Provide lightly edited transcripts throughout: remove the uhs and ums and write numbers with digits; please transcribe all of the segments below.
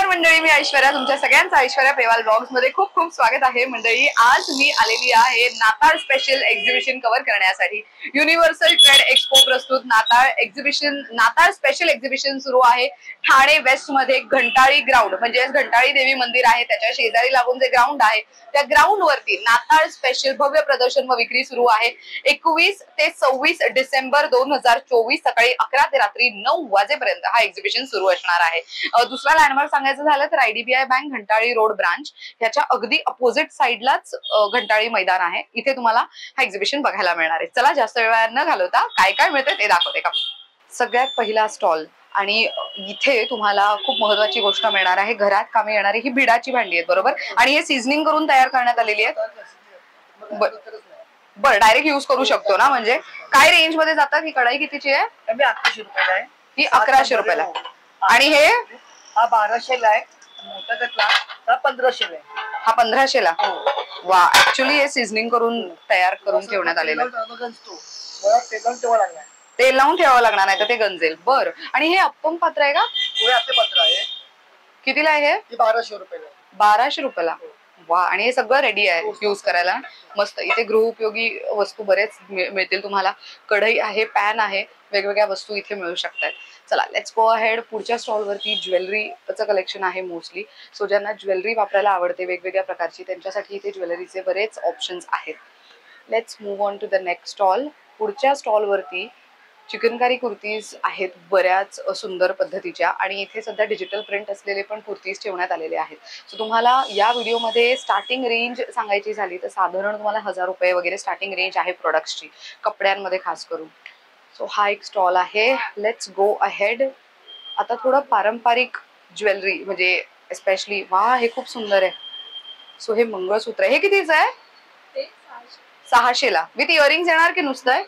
मंडळी, मी ऐश्वर्या, तुमच्या सगळ्यांचं ऐश्वर्या पेवाल ब्लॉग्स मध्ये खूप खूप स्वागत आहे. मंडळी, आज मी आलेली आहे नाताळ स्पेशल एक्झिबिशन कव्हर करण्यासाठी. युनिव्हर्सल ट्रेड एक्सपो प्रस्तुत नाताळ एक्झिबिशन, नाताळ स्पेशल एक्झिबिशन सुरू आहे ठाणे वेस्ट मध्ये घंटाळी ग्राउंड, म्हणजे घंटाळी देवी मंदिर आहे त्याच्या शेजारी लागून जे ग्राउंड आहे त्या ग्राउंड वरती नाताळ स्पेशल भव्य प्रदर्शन व विक्री सुरू आहे. 21 ते 26 डिसेंबर 2024 सकाळी 11 ते रात्री 9 वाजेपर्यंत हा एक्झिबिशन सुरू असणार आहे. दुसरा लँडमार्क सांगायचं झालं तर IDBI बँक घंटाळी रोड ब्रांच याच्या अगदी अपोजिट साइडलाच घंटाळी मैदान आहे. इथे तुम्हाला हा एक्झिबिशन बघायला मिळणार आहे. चला जास्त वेळ न घालवता काय काय मिळतं ते दाखवते का. सगळ्यात पहिला स्टॉल, आणि इथे तुम्हाला खूप महत्वाची गोष्ट मिळणार आहे. घरात कामी येणारी ही भिडाची भांडी आहेत, बरोबर, आणि हे सीझनिंग करून तयार करण्यात आलेली आहेत. बरं, डायरेक्ट युज करू शकतो ना. म्हणजे काय रेंज मध्ये जातात? ही कढाई कितीची आहे? 1100 रुपयाला आहे. ही 1100 रुपयाला. आणि हे हा 1200ला आहे. मोठा घेतला हा 1500ला आहे. हा 1500ला. वा, ऍक्च्युली हे सीझनिंग करून तयार करून ठेवण्यात आलेलं आहे. तेल लावून ठेवावं लागणार, नाही तर ते गंजेल. बरं, आणि हे अप्पम पात्र आहे का? पात्र आहे. कितीला आहे हे? 1200 रुपयाला. 1200 रुपयाला. वा, आणि हे सगळं रेडी आहे युज करायला. मस्त. इथे गृहोपयोगी वस्तू बरेच मिळतील तुम्हाला. कढई आहे, पॅन आहे, वेगवेगळ्या वस्तू इथे मिळू शकतात. चला, लेट्स गो अहेड. पुढच्या स्टॉल वरती ज्वेलरीचं कलेक्शन आहे मोस्टली. सो ज्यांना ज्वेलरी वापरायला आवडते वेगवेगळ्या प्रकारची, त्यांच्यासाठी इथे ज्वेलरीचे बरेच ऑप्शन्स आहेत. Let's move on to the next stall. पुढच्या स्टॉल वरती चिकनकारी कुर्तीज आहेत बऱ्याच सुंदर पद्धतीच्या, आणि इथे सध्या डिजिटल प्रिंट असलेले पण कुर्तीज ठेवण्यात आलेले आहेत. सो तुम्हाला या व्हिडिओमध्ये स्टार्टिंग रेंज सांगायची झाली तर साधारण तुम्हाला 1000 रुपये वगैरे स्टार्टिंग रेंज आहे प्रोडक्ट्सची, कपड्यांमध्ये खास करून. सो हा एक स्टॉल आहे. Let's go ahead. आता थोडं पारंपरिक ज्वेलरी, म्हणजे स्पेशली, वा, हे खूप सुंदर आहे. सो हे मंगळसूत्र आहे. हे कितीचं आहे? 600ला. विथ इयरिंग्स येणार की नुसतं आहे?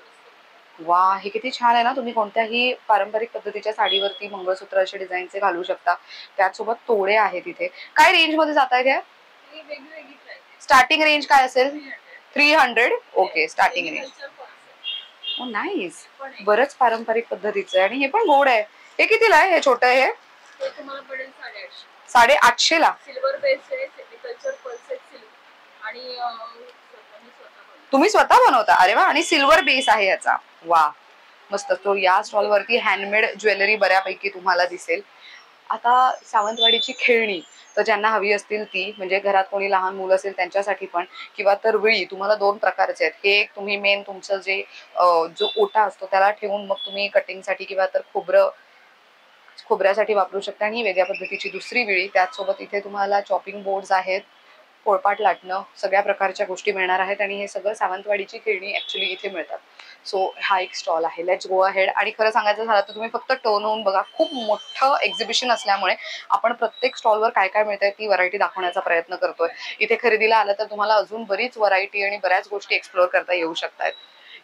वा, हे किती छान आहे ना. तुम्ही कोणत्याही पारंपरिक पद्धतीच्या साडीवरती मंगळसूत्र असे डिझाईनचे घालू शकता. त्याचसोबत तोडे आहेत इथे. काय रेंज मध्ये जात आहेत हे? स्टार्टिंग रेंज काय असेल? 300. Okay, starting range. ओ नाईस. बरंच पारंपरिक पद्धतीचं आहे, आणि हे पण गोड आहे. हे कितीला आहे हे छोटं? हे 850ला. सिल्वर बेस आहे, सेटिकल्चर पर्सेट सिल्क, आणि तुम्ही स्वतः बनवता? अरे वा. आणि सिल्वर बेस आहे याचा. वा, मस्त. तो या स्टॉल वरती हँडमेड ज्वेलरी बऱ्यापैकी तुम्हाला दिसेल. आता सावंतवाडीची खेळणी, तर ज्यांना हवी असतील ती, म्हणजे घरात कोणी लहान मुलं असेल त्यांच्यासाठी पण, किंवा तर विळी. तुम्हाला 2 प्रकारचे आहेत. हे एक तुम्ही मेन तुमचं जे जो ओटा असतो त्याला ठेवून मग तुम्ही कटिंगसाठी किंवा तर खोबऱ्यासाठी वापरू शकता, आणि वेगळ्या पद्धतीची दुसरी विळी. त्याचसोबत इथे तुम्हाला चॉपिंग बोर्ड्स आहेत, पोळपाट लाटणं, सगळ्या प्रकारच्या गोष्टी मिळणार आहेत, आणि हे सगळं सावंतवाडीची खेळणी ऍक्च्युली इथे मिळतात. सो हा एक स्टॉल आहे. Let's go ahead. आणि खरं सांगायचं झालं तर तुम्ही फक्त टर्न होऊन बघा. खूप मोठं एक्झिबिशन असल्यामुळे आपण प्रत्येक स्टॉलवर काय काय मिळतंय ती व्हरायटी दाखवण्याचा प्रयत्न करतोय. इथे खरेदीला आलं तर तुम्हाला अजून बरीच व्हरायटी आणि बऱ्याच गोष्टी एक्सप्लोअर करता येऊ शकतात.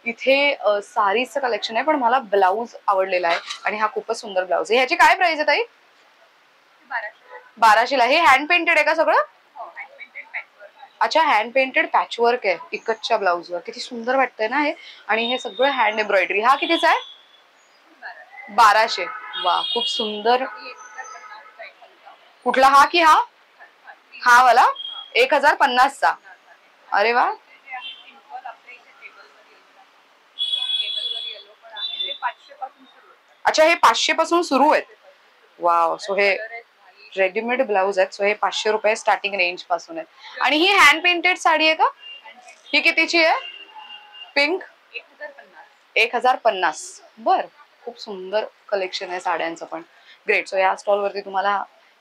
इथे साडीचं कलेक्शन आहे, पण मला ब्लाऊज आवडलेला आहे, आणि हा खूपच सुंदर ब्लाऊज आहे. ह्याची काय प्राइस आहे ताई? 1200ला. हे हँड पेंटेड आहे का सगळं? अच्छा, हँड पेंटेड पॅचवर्क आहे इकतच्या ब्लाऊजवर. किती सुंदर वाटतंय ना हे. आणि हे सगळं हँड एम्ब्रॉयडरी. हा कितीचा आहे? 1200. वा, खूप सुंदर. कुठला, हा की हा? हा वाला 1050चा. अरे वा. अच्छा, हे 500 पासून सुरू आहेत. वाव. सो हे रेडीमेड ब्लाऊज आहेत. सो हे 500 रुपये स्टार्टिंग रेंज पासून आहे. आणि ही हँड पेंटेड साडी आहे का? ही कितीची आहे? पिंक. 1050. बर, खूप सुंदर कलेक्शन आहे साड्यांचं पण. ग्रेट. सो या स्टॉल वरती तुम्हाला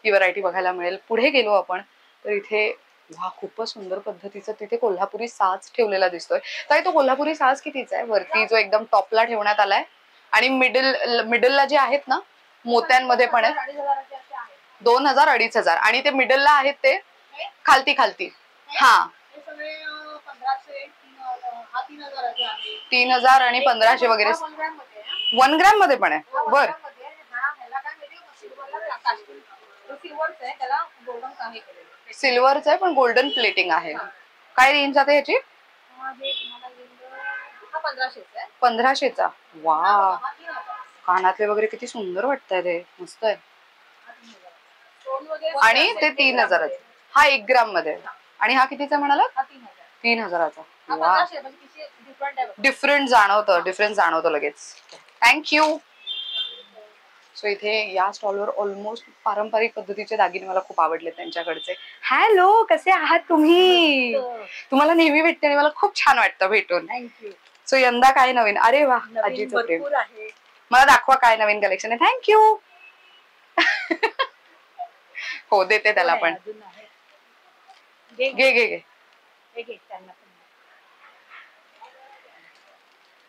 ही व्हरायटी बघायला मिळेल. पुढे गेलो आपण तर इथे, वा, खूपच सुंदर पद्धतीचं तिथे कोल्हापुरी साज ठेवलेला दिसतोय. तर तो कोल्हापुरी साज कितीचा आहे? वरती जो एकदम टॉपला ठेवण्यात आलाय, आणि मिडलला जे आहेत ना मोत्यांमध्ये पण आहेत. 2000, 2500. आणि ते मिडलला आहेत ते खालती खालती. हा, 3000 आणि 1500 वगैरे. 1 ग्रॅम मध्ये पण आहे. बर. सिल्वरचं आहे पण गोल्डन प्लेटिंग आहे. काय रेंज जाते ह्याची? 1500चा. वा, कानातले वगैरे किती सुंदर वाटतात हे. मस्त आहे. आणि ते 3000. हा 1 ग्राम मध्ये. आणि हा कितीचा म्हणाला? 3000चा. वा, डिफरंट जाणवतं, डिफरन्स जाणवतो लगेच. थँक्यू. सो इथे या स्टॉलवर ऑलमोस्ट पारंपरिक पद्धतीचे दागिने मला खूप आवडले त्यांच्याकडचे. हॅलो, कसे आहात तुम्ही? तुम्हाला नेहमी भेटते आणि मला खूप छान वाटतं भेटून. थँक्यू. सो यंदा काय नवीन? अरे वा, आजीचं प्रेम. मला दाखवा काय नवीन कलेक्शन आहे. थँक्यू. हो, देते त्याला पण. घे घे घे.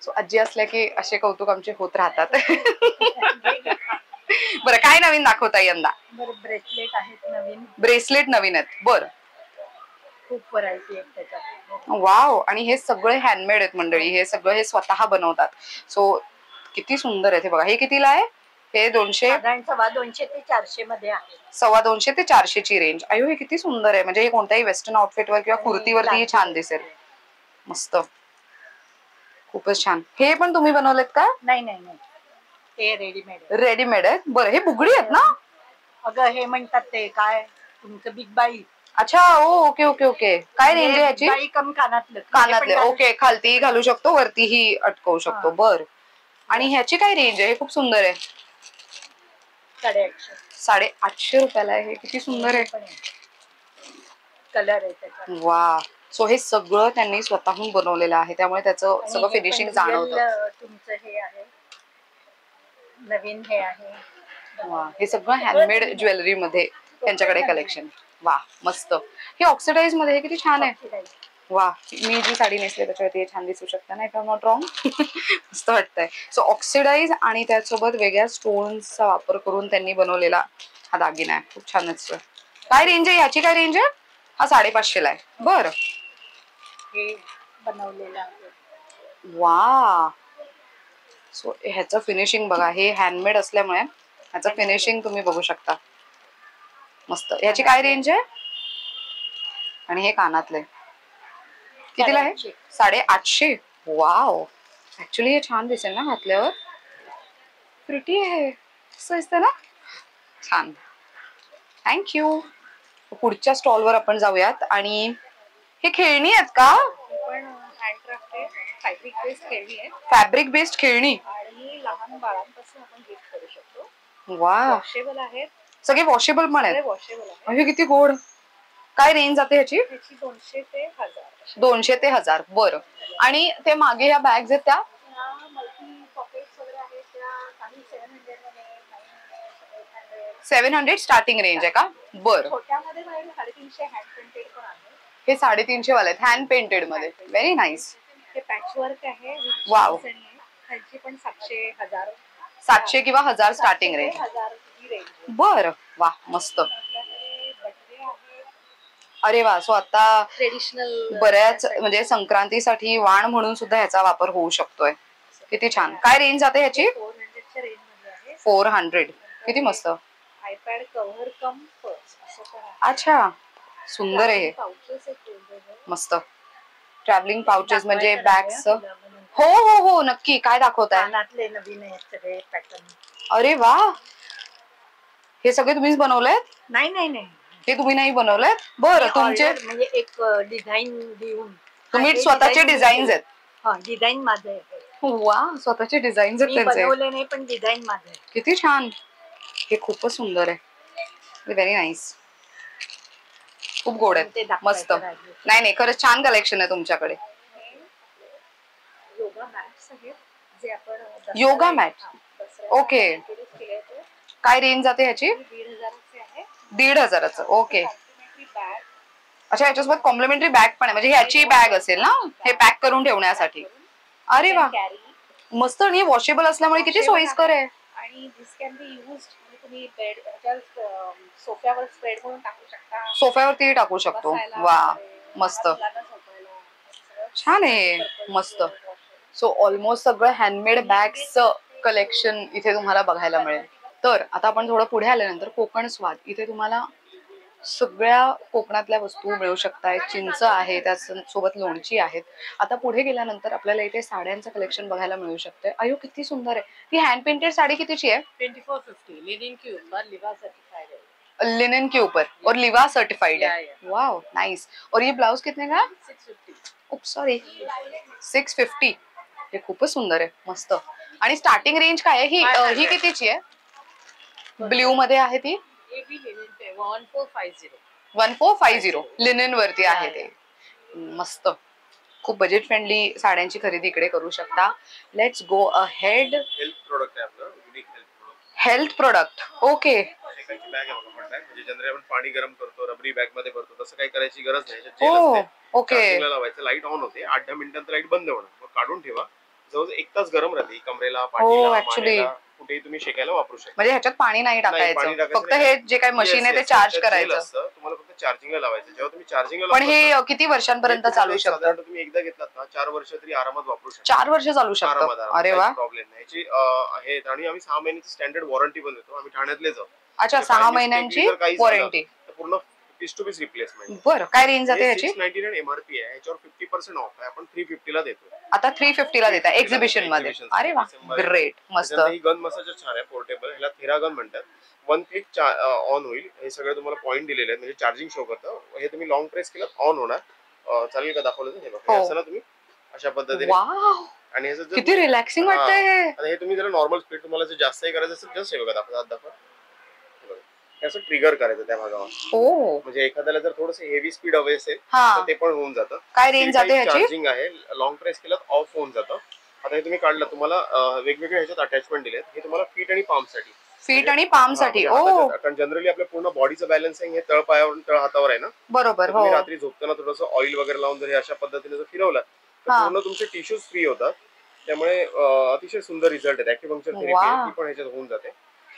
सो आजी असल्या की असे कौतुक आमचे होत राहतात. बरं, काय नवीन दाखवता यंदा? ब्रेसलेट आहेत नवीन. ब्रेसलेट नवीन आहेत. बरं, खूप व्हरायटी आहेत त्याच्यात. वाव. आणि हे सगळे हँडमेड आहेत मंडळी. हे सगळं हे स्वतः बनवतात. सो किती सुंदर आहे. हे बघा, हे कितीला आहे? हे 200, 250 ते 400 मध्ये आहे. 250 ते 400 ची रेंज. अयो, हे किती सुंदर आहे. म्हणजे हे कोणत्याही वेस्टर्न आउटफिटवर किंवा कुर्तीवरती छान दिसेल. मस्त, खूपच छान. हे पण तुम्ही बनवलेत का? नाही नाही नाही, हे रेडीमेड. रेडीमेड आहे. बरं, हे बुगडी आहेत ना? अगं हे म्हणतात ते काय तुमचं बिग बाई. अच्छा, ओके ओके ओके. काय रेंज आहे याची? बाई कम कानातले. कानातले, ओके. खालतीही घालू शकतो, वरतीही अटकवू शकतो. बर. आणि ह्याची काय रेंज आहे? हे खूप सुंदर आहे. 850. 850 रुपयाला आहे. किती सुंदर आहे. कलर आहे त्याचा. वा. सो हे सगळं त्यांनी स्वतःहून बनवलेलं आहे, त्यामुळे त्याचं सगळं फिनिशिंग जाणवतं. तुमचं हे आहे नवीन, हे आहे. वा, हे सगळं हँडमेड ज्वेलरी मध्ये त्यांच्याकडे कलेक्शन. वा, मस्त. हे ऑक्सिडाइज मध्ये, हे किती छान आहे. वा, मी जी साडी नेसली त्याच्यावरती छान दिसू शकता नाही का? Not wrong. मस्त वाटतंय. सो ऑक्सिडाइज आणि त्यासोबत वेगळ्या स्टोन्सचा वापर करून त्यांनी बनवलेला हा दागिना आहे. खूप छान दिसतोय. काय रेंज आहे याची? काय रेंज आहे? हा 550 ला आहे. बरं, हे बनवलेलं आहे. वा. सो ह्याचं फिनिशिंग बघा. हे हँडमेड असल्यामुळे ह्याचं फिनिशिंग तुम्ही बघू शकता. मस्त. ह्याची काय रेंज आहे? आणि हे कानातले कितीला आहे? 850. वाव, ऍक्च्युली हे छान दिसेल ना घातल्यावर. प्रिटी आहे. मस्त दिसतं ना? छान, थँक्यू. पुढच्या स्टॉलवर आपण जाऊयात. आणि हे खेळणी आहेत का? पण हँडक्राफ्ट आहे, फॅब्रिक बेस्ड खेळणी आहे. फॅब्रिक बेस्ड खेळणी. आणि लहान बाळांपासून आपण गिफ्ट करू शकतो. वा, वॉशेबल आहेत. सगळे वॉशेबल पण आहेत. वॉशेबल आहे. हे किती गोड. काय रेंज जाते ह्याची? 200 ते 1000. 200 ते 1000. बरं. आणि ते मागे ह्या बॅग्स आहेत त्या? मल्टी पॉकेट्स वगैरे आहेत त्या. काही 700 मध्ये, 700 स्टार्टिंग रेंज आहे का? बरं. छोट्यामध्ये 350 हँड पेंटेड पण आहे. हे 350 वाले आहेत हँड पेंटेड मध्ये. Very nice. हे पॅचवर्क आहे. वाव. ह्याची पण 700, 1000. 700 किंवा 1000 स्टार्टिंग रेंज. 1000 ही रेंज. बरं, वा, मस्त. अरे वा. सो आता ट्रेडिशनल बऱ्याच म्हणजे संक्रांतीसाठी वाण म्हणून सुद्धा ह्याचा वापर होऊ शकतोय. किती छान. काय रेंज जाते ह्याची? 400च्या रेंज मध्ये आहे. 400. किती मस्त. आयपॅड कव्हर कम पर्स असं पण आहे. अच्छा, सुंदर आहे. मस्त. ट्रॅव्हलिंग पाउचेस म्हणजे बॅग्स. हो हो हो, नक्की. काय दाखवताय? कानातले नवीन आहेत सगळे पॅटर्न. अरे वा, हे सगळे तुम्हीच बनवलेत? नाही नाही नाही, हे तुम्ही नाही बनवलेत? बरं, तुमचे म्हणजे एक डिझाईन देऊन. तुम्ही स्वतःचे डिझाईन्स आहेत? हा, डिझाईन माझं आहे. वा, स्वतःचे डिझाईन्स आहेत त्यांचे. बनवले नाही पण डिझाईन माझं आहे. किती छान. हे खूपच सुंदर आहे. Very nice. खूप गोड आहेत. मस्त. नाही नाही, खरंच छान कलेक्शन आहे तुमच्याकडे. योगा मॅट्स आहेत जे आपण. योगा मॅट. ओके. काय रेंज जाते ह्याची? 1500 आहे. 1500. ओके. अच्छा, ह्याच्यासोबत कॉम्प्लिमेंटरी बॅग पण आहे. म्हणजे ह्याची बॅग असेल ना, हे पॅक करून ठेवण्यासाठी. अरे वा, मस्त. आणि वॉशेबल असल्यामुळे किती सोयीस्कर आहे. आणि दिस कॅन बी युज्ड. तुम्ही बेड सोफ्यावर स्प्रेड करून टाकू शकता. सोफ्यावरती टाकू शकतो. वा, मस्त. छान आहे. मस्त. सो ऑलमोस्ट सगळं हँडमेड बॅग्सचं कलेक्शन इथे तुम्हाला बघायला मिळेल. तर आता आपण थोडं पुढे आल्यानंतर कोकण स्वाद, इथे तुम्हाला सगळ्या कोकणातल्या वस्तू मिळू शकतायत. चिंच आहे, त्यासोबत लोणची आहेत. आता पुढे गेल्यानंतर आपल्याला इथे साड्यांचं कलेक्शन बघायला मिळू शकतंय. अयो, किती सुंदर आहे. ही हँड पेंटेड साडी कितीची आहे? 2450. लिनिन क्यूब लिवा सर्टिफाइड आहे. लिनन के ऊपर और लिवा सर्टिफाइड है। Yeah. Wow nice. और ये ब्लाउज कितने का? 650. सॉरी 650। हे खूपच सुंदर आहे, मस्त। आणि स्टार्टिंग रेंज काय आहे? ही कितीची आहे? ब्ल्यू मध्ये आहे ती 1450. 1450 लिनन वरती आहे ते, मस्त। खूप बजेट फ्रेंडली साड्यांची खरेदी इकडे करू शकता। Let's go ahead. Health product आहे आपलं, unique health product. Health product, okay. शेकायची बॅग आहे बघा, बॅग म्हणजे जनरली आपण पाणी गरम करतो, रबरी बॅग मध्ये भरतो, तसं काही करायची गरज नाही। जेल ओ असते, ओके। चार्जिंगला लावायचं, लाईट ऑन होते, 8-10 मिनिटांत लाईट बंद होणार, मग काढून ठेवा। जवळ 1 तास गरम राहते, कमरेला, पाठीला, मानेला, कुठेही तुम्ही शेकायला वापरू शकता। म्हणजे ह्याच्यात पाणी नाही टाकायचं, फक्त नाही, हे जे काही मशीन आहे ते चार्ज करायचं असतं, तुम्हाला फक्त चार्जिंगला लावायचं। जेव्हा तुम्ही चार्जिंगला पण हे किती वर्षांपर्यंत चालू शकतं? साधारण तुम्ही एकदा घेतलात ना 4 वर्ष तरी आरामात वापरू शकता। 4 वर्ष चालू शकतं? अरे वा, प्रॉब्लेम नाही। याची आहे आणि आम्ही 6 महिन्याची स्टँडर्ड वॉरंटी पण देतो, आम्ही ठाण्यातलेच आहोत। अच्छा, 6 महिन्यांची वॉरंटी, पूर्ण पीस टू पीस रिप्लेसमेंट। बरं, काय रेंज जाते ह्याची? 699 एमआरपी आहे, याच्यावर 50% ऑफ आहे, आपण 350 ला देतो। आता 350 ला देता एक्झिबिशन मध्ये? अरे वा, ग्रेट, मस्त। ही गन मसाजर छान आहे, पोर्टेबल, ह्याला थेरा गन म्हणतात। 1 क्लिक ऑन होईल, हे सगळे तुम्हाला पॉईंट दिलेले आहेत, म्हणजे चार्जिंग शो करतं। हे तुम्ही लॉंग प्रेस केलं ऑन होणार। चालेल का दाखवलं? हे बघा, असं ना तुम्ही अशा पद्धतीने। वाव, आणि किती रिलॅक्सिंग वाटतंय हे। तुम्ही जरा नॉर्मल स्पीड, तुम्हाला जर जास्तही करायचं असेल जस्ट हे बघा, दाखवा असं ट्रिगर करायचं त्या भागावर। हो, म्हणजे एखाद्याला जर थोडंसं हेवी स्पीड हवे असेल तर ते पण होऊन जातं। काय रेंज जाते ह्याची? चार्जिंग आहे, लॉंग प्रेस केलं ऑफ होऊन जातं। आता हे तुम्ही काढलं, तुम्हाला वेगवेगळे ह्याच्यात अटॅचमेंट दिलेत, हे तुम्हाला फीट आणि पाम साठी। फीट आणि पाम साठी, कारण जनरली आपल्या पूर्ण बॉडीचं बॅलन्सिंग हे तळपायावरून तळ हातावर आहे ना, बरोबर। तुम्ही रात्री झोपताना थोडंसं ऑइल वगैरे लावून जर अशा पद्धतीने जर फिरवलं तर पूर्ण तुमचे टिश्यूज फ्री होतात, त्यामुळे अतिशय सुंदर रिझल्ट आहे। ॲक्युपंक्चर थेरपी पण ह्याच्यात होऊन जाते।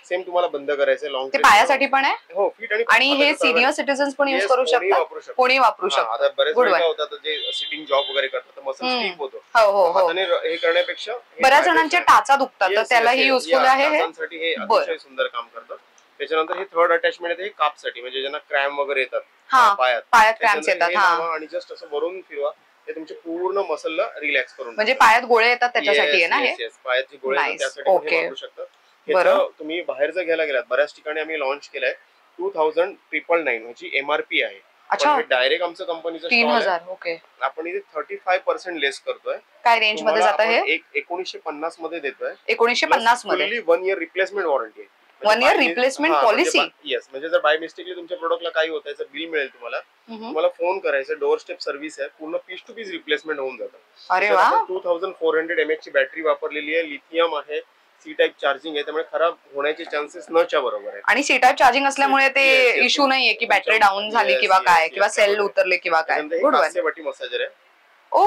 सेम तुम्हाला बंद करायचं लॉंग ते पायासाठी पण आहे? हो, फीट आणि हे सिनियर सिटीजन्स पण यूज करू शकतात, कोणी वापरू शकतो। आता बरेच वेळा काय होतात, जे सिटिंग जॉब वगैरे करतात मसल स्टिफ होतो, हाताने हे करण्यापेक्षा बऱ्याच जणांचे टाचा दुखतात, तर त्यालाही युजफुल आहे हे। टाचांसाठी हे अतिशय सुंदर काम करतं। त्याच्यानंतर हे थर्ड अटॅचमेंट आहे, हे कापसाठी, म्हणजे ज्यांना क्रॅम्प वगैरे येतात पायात क्रॅम्प्स येतात, आणि जस्ट असं वरून फिरवा, ते तुमच्या पूर्ण मसलला रिलॅक्स करून, म्हणजे पायात गोळे येतात त्याच्यासाठी आहे ना हे? पायाची गोळे त्यासाठी वापरू शकतात। तुम्ही बाहेर जर घ्यायला गेलात, बऱ्याच ठिकाणी आम्ही लॉन्च केलंय, 2999 ह्याची एमआरपी आहे। डायरेक्ट आमचं कंपनीचं 3000, ओके। आपण इथे 35% लेस करतोय। काय रेंज मध्ये जातं हे? 1950 मध्ये देतोय। 1950 मध्ये 1 इयर रिप्लेसमेंट वॉरंटी आहे। 1 इयर रिप्लेसमेंट पॉलिसी? येस, म्हणजे जर बाय मिस्टेकली तुमच्या प्रोडक्टला काही होत आहे, बिल मिळेल तुम्हाला फोन करायचं, डोअर स्टेप सर्व्हिस आहे, पूर्ण पीस टू पीस रिप्लेसमेंट होऊन जातं। अरे वा, 2400 mAh ची बॅटरी वापरलेली आहे, लिथियम आहे, सी टाईप चार्जिंग आहे, त्यामुळे खराब होण्याचे चान्सेस नच्या बरोबर आहे। आणि सी टाईप चार्जिंग असल्यामुळे ते इश्यू नाहीये की बॅटरी डाऊन झाली किंवा काय, किंवा सेल उतरले किंवा काय। Good one. काचेवाटी मसाजर आहे,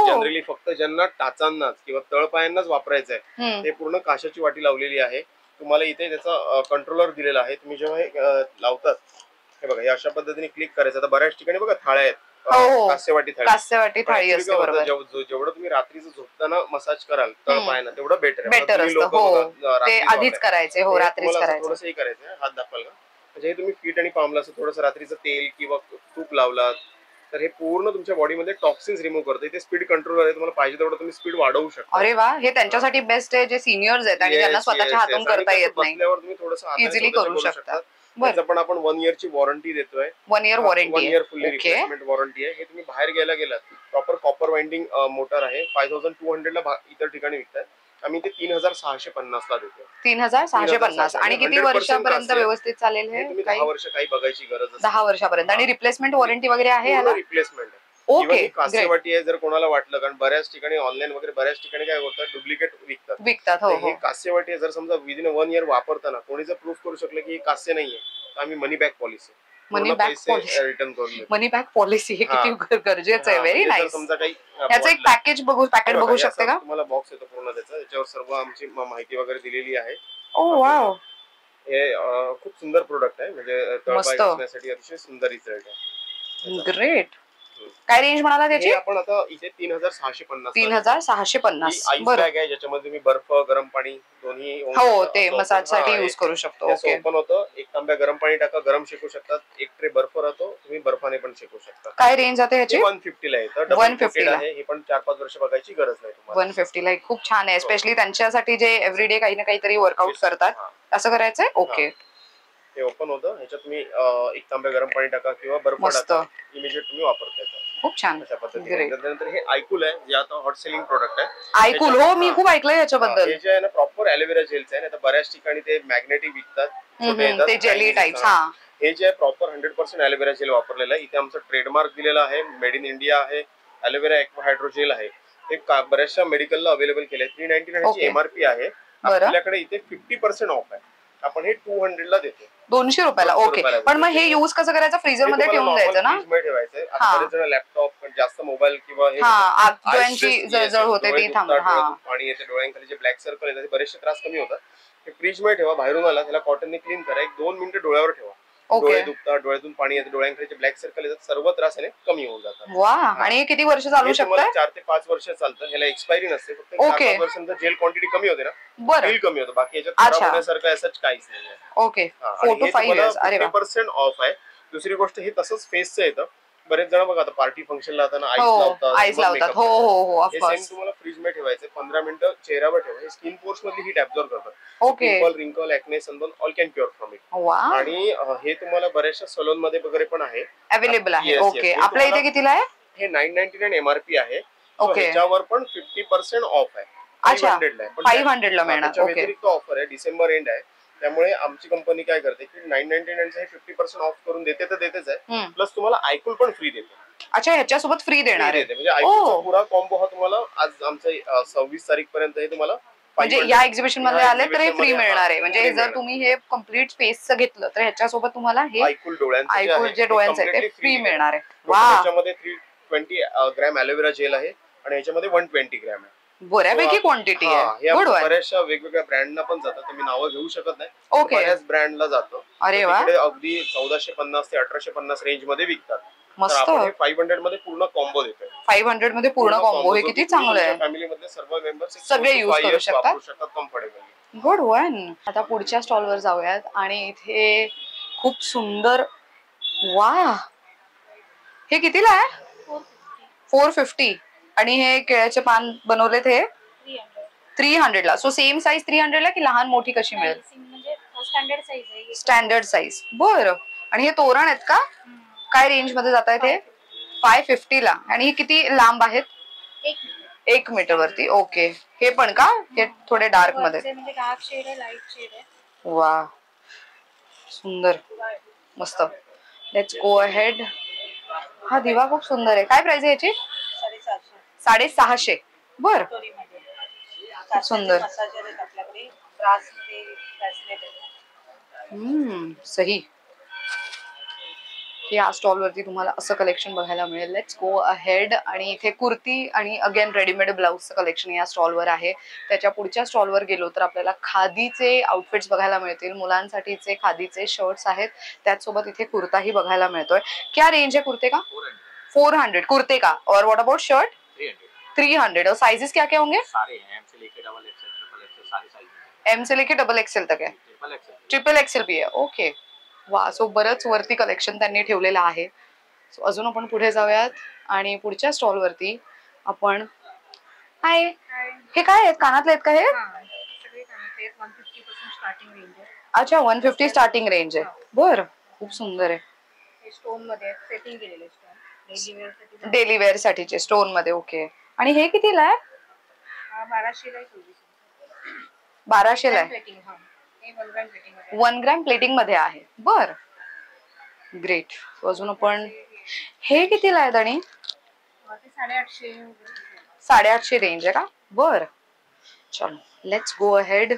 जनरली फक्त ज्यांना टाचांनाच किंवा तळपायांनाच वापरायचं आहे ते पूर्ण काशाची वाटी लावलेली आहे। तुम्हाला इथे त्याचा कंट्रोलर दिलेला आहे, तुम्ही जेव्हा हे लावतात, हे बघा, हे अशा पद्धतीने क्लिक करायचं। आता बऱ्याच ठिकाणी बघा थाळ्या आहेत, कास्यवाटी थाळी असते, बरोबर। जेवढं तुम्ही रात्रीचं झोपताना मसाज कराल तळपायांना तेवढं बेटर असतं, ते आधीच करायचे, हो रात्रीच करायचं। थोडंसं हे करायचं, हात दाखवाल का? म्हणजे हे तुम्ही फीट आणि पामला असं थोडंसं रात्रीचं तेल किंवा तूप लावलात तर हे पूर्ण तुमच्या बॉडीमध्ये टॉक्सिन्स रिमूव्ह करते। ते स्पीड कंट्रोलर आहे, तुम्हाला पाहिजे तेवढं तुम्ही स्पीड वाढवू शकता। अरे वा, हे त्यांच्यासाठी बेस्ट आहे जे सिनियर्स आहेत आणि ज्यांना स्वतःच्या हातून करता येत नाही, तुम्ही थोडंसं इझिली करू शकता। त्याचं पण आपण 1 इयरची वॉरंटी देतोय। 1 year warranty, 1 year fully replacement warranty आहे। हे तुम्ही बाहेर घ्यायला गेलात, प्रॉपर कॉपर वाइंडिंग मोटर आहे, 5200 ला इतर ठिकाणी विकतात, आम्ही ते 3650 ला देतो। 3650, आणि किती वर्षापर्यंत व्यवस्थित चालेल हे? तुम्ही 10 वर्ष काही बघायची गरज नाही, 10 वर्षापर्यंत। आणि रिप्लेसमेंट वॉरंटी वगैरे आहे याला? रिप्लेसमेंट आहे। ओके, काचेवाटी आहे, जर कोणाला वाटलं, कारण बऱ्याच ठिकाणी ऑनलाईन वगैरे बऱ्याच ठिकाणी काय होतं, डुप्लिकेट विकतात। हे काचेवाटी आहे, जर समजा विदिन 1 इयर वापरताना कोणी जर प्रूफ करू शकलं की हे कास्य नाहीये, तर आम्ही मनी बॅक पॉलिसी, मनी बॅक पॉलिसी रिटर्न करून देतो। मनी बॅक पॉलिसी हे किती गरजेचं आहे, व्हेरी नाईस। समजा काही याचं एक पॅकेट बघू शकते का? तुम्हाला बॉक्स येतो पूर्ण त्याचा, त्याच्यावर सर्व आमची माहिती वगैरे दिलेली आहे। ओ वाव, हे खूप सुंदर प्रोडक्ट आहे, म्हणजे तळपाय घासण्यासाठी अतिशय सुंदर रिझल्ट आहे। ग्रेट। काय रेंज म्हणाला त्याची? आपण आता इथे 3650 3650 बॅग आहे, ज्याच्यामध्ये तुम्ही बर्फ गरम पाणी दोन्ही ते मसाज साठी युज करू शकतो। ओके, ओपन होतं, एक तांब्या गरम पाणी टाका, गरम शेकू शकतात, एक ट्रे बर्फ राहतो, तुम्ही बर्फाने पण शेकू शकता। काय रेंज जाते ह्याची? 150 ला येतं, 150 ला आहे, हे पण 4-5 वर्ष बघायची गरज नाही तुम्हाला। 150 ला खूप छान आहे, स्पेशली त्यांच्यासाठी जे एव्हरीडे काही ना काहीतरी वर्कआउट करतात, असं करायचंय। ओके, हे ओपन होतं, ह्याच्यात तुम्ही एक तांब्या गरम पाणी टाका किंवा बर्फ टाका, इमिजिएट तुम्ही वापरता येतं. खूप छान. अशा पद्धतीने. त्यानंतर हे आयकूल आहे, जे आता हॉट सेलिंग प्रोडक्ट आहे. आयकूल, हो मी खूप ऐकलंय याच्याबद्दल. हे जे आहे ना प्रॉपर ॲलोवेरा जेलचं आहे ना, बऱ्याच ठिकाणी ते मॅग्नेटिक विकतात, छोटे येतात ते जेली टाइप्स. हे जे आहे प्रॉपर 100% ॲलोवेरा जेल वापरलेलं आहे. इथे आमचं ट्रेडमार्क दिलेला आहे, मेड इन इंडिया आहे, ॲलोवेरा एक्वा हायड्रोजेल आहे. हे बऱ्याचशा मेडिकलला अवेलेबल केले आहे. 399 ची MRP आहे. आपल्याकडे इथे 50% ऑफ आहे. आपण हे 200 ला देतो, 200 रुपयाला. ओके, पण मग हे युज कसं करायचं? फ्रीजर मध्ये ठेवून द्यायचं ना? फ्रीजमध्ये ठेवायचं. आता जर लॅपटॉप जास्त मोबाईल किंवा हे डोळ्यांची जळजळ होते ती थांबते, पाणी येते डोळ्यांखाली, जे ब्लॅक सर्कल येतात बरेचसे त्रास कमी होतात. हे फ्रीजमध्ये ठेवा, बाहेरून आला त्याला कॉटनने क्लीन करा, 1-2 मिनिटं डोळ्यावर ठेवा. डोळे दुखतात, डोळ्यातून पाणी येतं, डोळ्यांखाली ब्लॅक सर्कल येतात, सर्व त्रास कमी होऊन जातात. वा, आणि हे किती वर्ष चालू शकतं? 4 ते 5 वर्ष चालतं. ह्याला एक्सपायरी नसते, फक्त 4-5 वर्षांचा जेल क्वांटिटी कमी होते ना, बिल कमी होतं. बाकी याच्यात खराब होण्यासारखं असंच काहीच नाही. Okay, 4 to 5 years. अरे वा, 50% ऑफ आहे. दुसरी गोष्ट, हे तसंच फेसचं येतं. बरेच जण बघा आता पार्टी फंक्शनला जाताना आईस लावतात. हो हो हो, ऑफ कोर्स. सेम तुम्हाला फ्रीज मध्ये ठेवायचं, 15 मिनिटं चेहऱ्यावर ठेवा. हे स्किन पोर्स मधली हीट ऍब्सॉर्ब करतात. पिंपल, रिंकल, acne, sunburn all can cure from it. आणि हे तुम्हाला बऱ्याचशा सलून मध्ये वगैरे पण आहे, अवेलेबल आहे. ओके, आपल्या इथे कितीला आहे? हे 999 MRP आहे. ओके, ह्याच्यावर पण 50% ऑफ आहे. 500 ला 500 ला मिळणार. त्याच्या व्यतिरिक्त ऑफर आहे, डिसेंबर एंड आहे. त्यामुळे आमची कंपनी काय करते की 999 हे 50% ऑफ करून देते, तर देतेच आहे, प्लस तुम्हाला आयकूल पण फ्री देते. अच्छा, ह्याच्यासोबत फ्री देणार आहे? म्हणजे आयकूलचा पुरा कॉम्बो हा तुम्हाला आज आमच्या 26 तारीख पर्यंत हे तुम्हाला, म्हणजे या एक्झिबिशन मध्ये आले तर हे फ्री मिळणार आहे. म्हणजे जर तुम्ही हे कम्प्लीट फेसचं घेतलं तर ह्याच्यासोबत तुम्हाला हे आयकूल जे डोळ्यांचं आहे ते फ्री मिळणार आहे. वा, त्याच्यामध्ये 320 ग्रॅम ॲलोवेरा जेल आहे आणि ह्याच्यामध्ये 120 ग्रॅम आहे. बऱ्यापैकी क्वांटिटी आहे. बऱ्याचशा वेगवेगळ्या ब्रँडना पण जातं, तुम्ही नावं घेऊ शकत नाही. ओके, बऱ्याच ब्रँडला जातं. अरे वा, अगदी 1450 ते 1850 रेंज मध्ये विकतात. मस्त. 500 मध्ये पूर्ण कॉम्बो देतोय. 500 मध्ये पूर्ण कॉम्बो, हे किती चांगलं आहे. फॅमिली मधले सर्व मेंबर्स सगळे यूज करू शकतात कम्फर्टेबली. Good one. आता पुढच्या स्टॉल वर जाऊयात आणि इथे खूप सुंदर. वा, हे कितीला आहे? 450. आणि हे केळ्याचे पान बनवलेत हे 300 ला. सो सेम साईज 300 ला की लहान मोठी कशी मिळेल? स्टँडर्ड साईज आहे. Standard size. बरं. आणि हे तोरण आहेत का? काय रेंज मध्ये जात आहेत हे? 550 ला. आणि हे किती लांब आहेत? 1 मीटर वरती. ओके, हे पण का? हे थोडे डार्क मध्ये. वा, सुंदर, मस्त. Let's go ahead. हा दिवा खूप सुंदर आहे. काय प्राइस आहे याची? 650. बर, सुंदर. सही. या स्टॉल वरती तुम्हाला असं कलेक्शन बघायला मिळेल. Let's go ahead. आणि इथे कुर्ती आणि अगेन रेडीमेड ब्लाउजचं कलेक्शन या स्टॉलवर आहे. त्याच्या पुढच्या स्टॉलवर गेलो तर आपल्याला खादीचे आउटफिट्स बघायला मिळतील. मुलांसाठीचे खादीचे शर्ट्स आहेत, त्याचसोबत इथे कुर्ताही बघायला मिळतोय. क्या रेंज है कुर्ते का? 400 कुर्ते का. और व्हाट अबाउट शर्ट? 300. और साइजेस क्या क्या होंगे? सारे हैं, एम से लेके डबल एक्सएल, ट्रिपल एक्सएल, सारे साइज हैं. एम से लेके डबल एक्सएल तक है. ट्रिपल एक्सएल भी है. ओके, वा. सो बरंच वरती कलेक्शन त्यांनी ठेवलेलं आहे. सो अजून आपण पुढे जाऊयात आणि पुढच्या स्टॉल वरती आपण. हाय, हे काय आहेत? कानातले आहेत का हे? अच्छा, 150 स्टार्टिंग रेंज आहे. बर, खूप सुंदर आहे. स्टोन मध्ये सेटिंग केलेले स्टोन, डेली वेअर साठीचे स्टोन मध्ये. ओके, आणि हे कितीला आहे? 1200 ला. 1200 ला आहे. 1 ग्रॅम प्लेटिंग मध्ये आहे. बर, ग्रेट. अजून आपण, हे कितीला आहे आणि? 850 रेंज आहे का? बर, चलो लेट्स गो अहेड.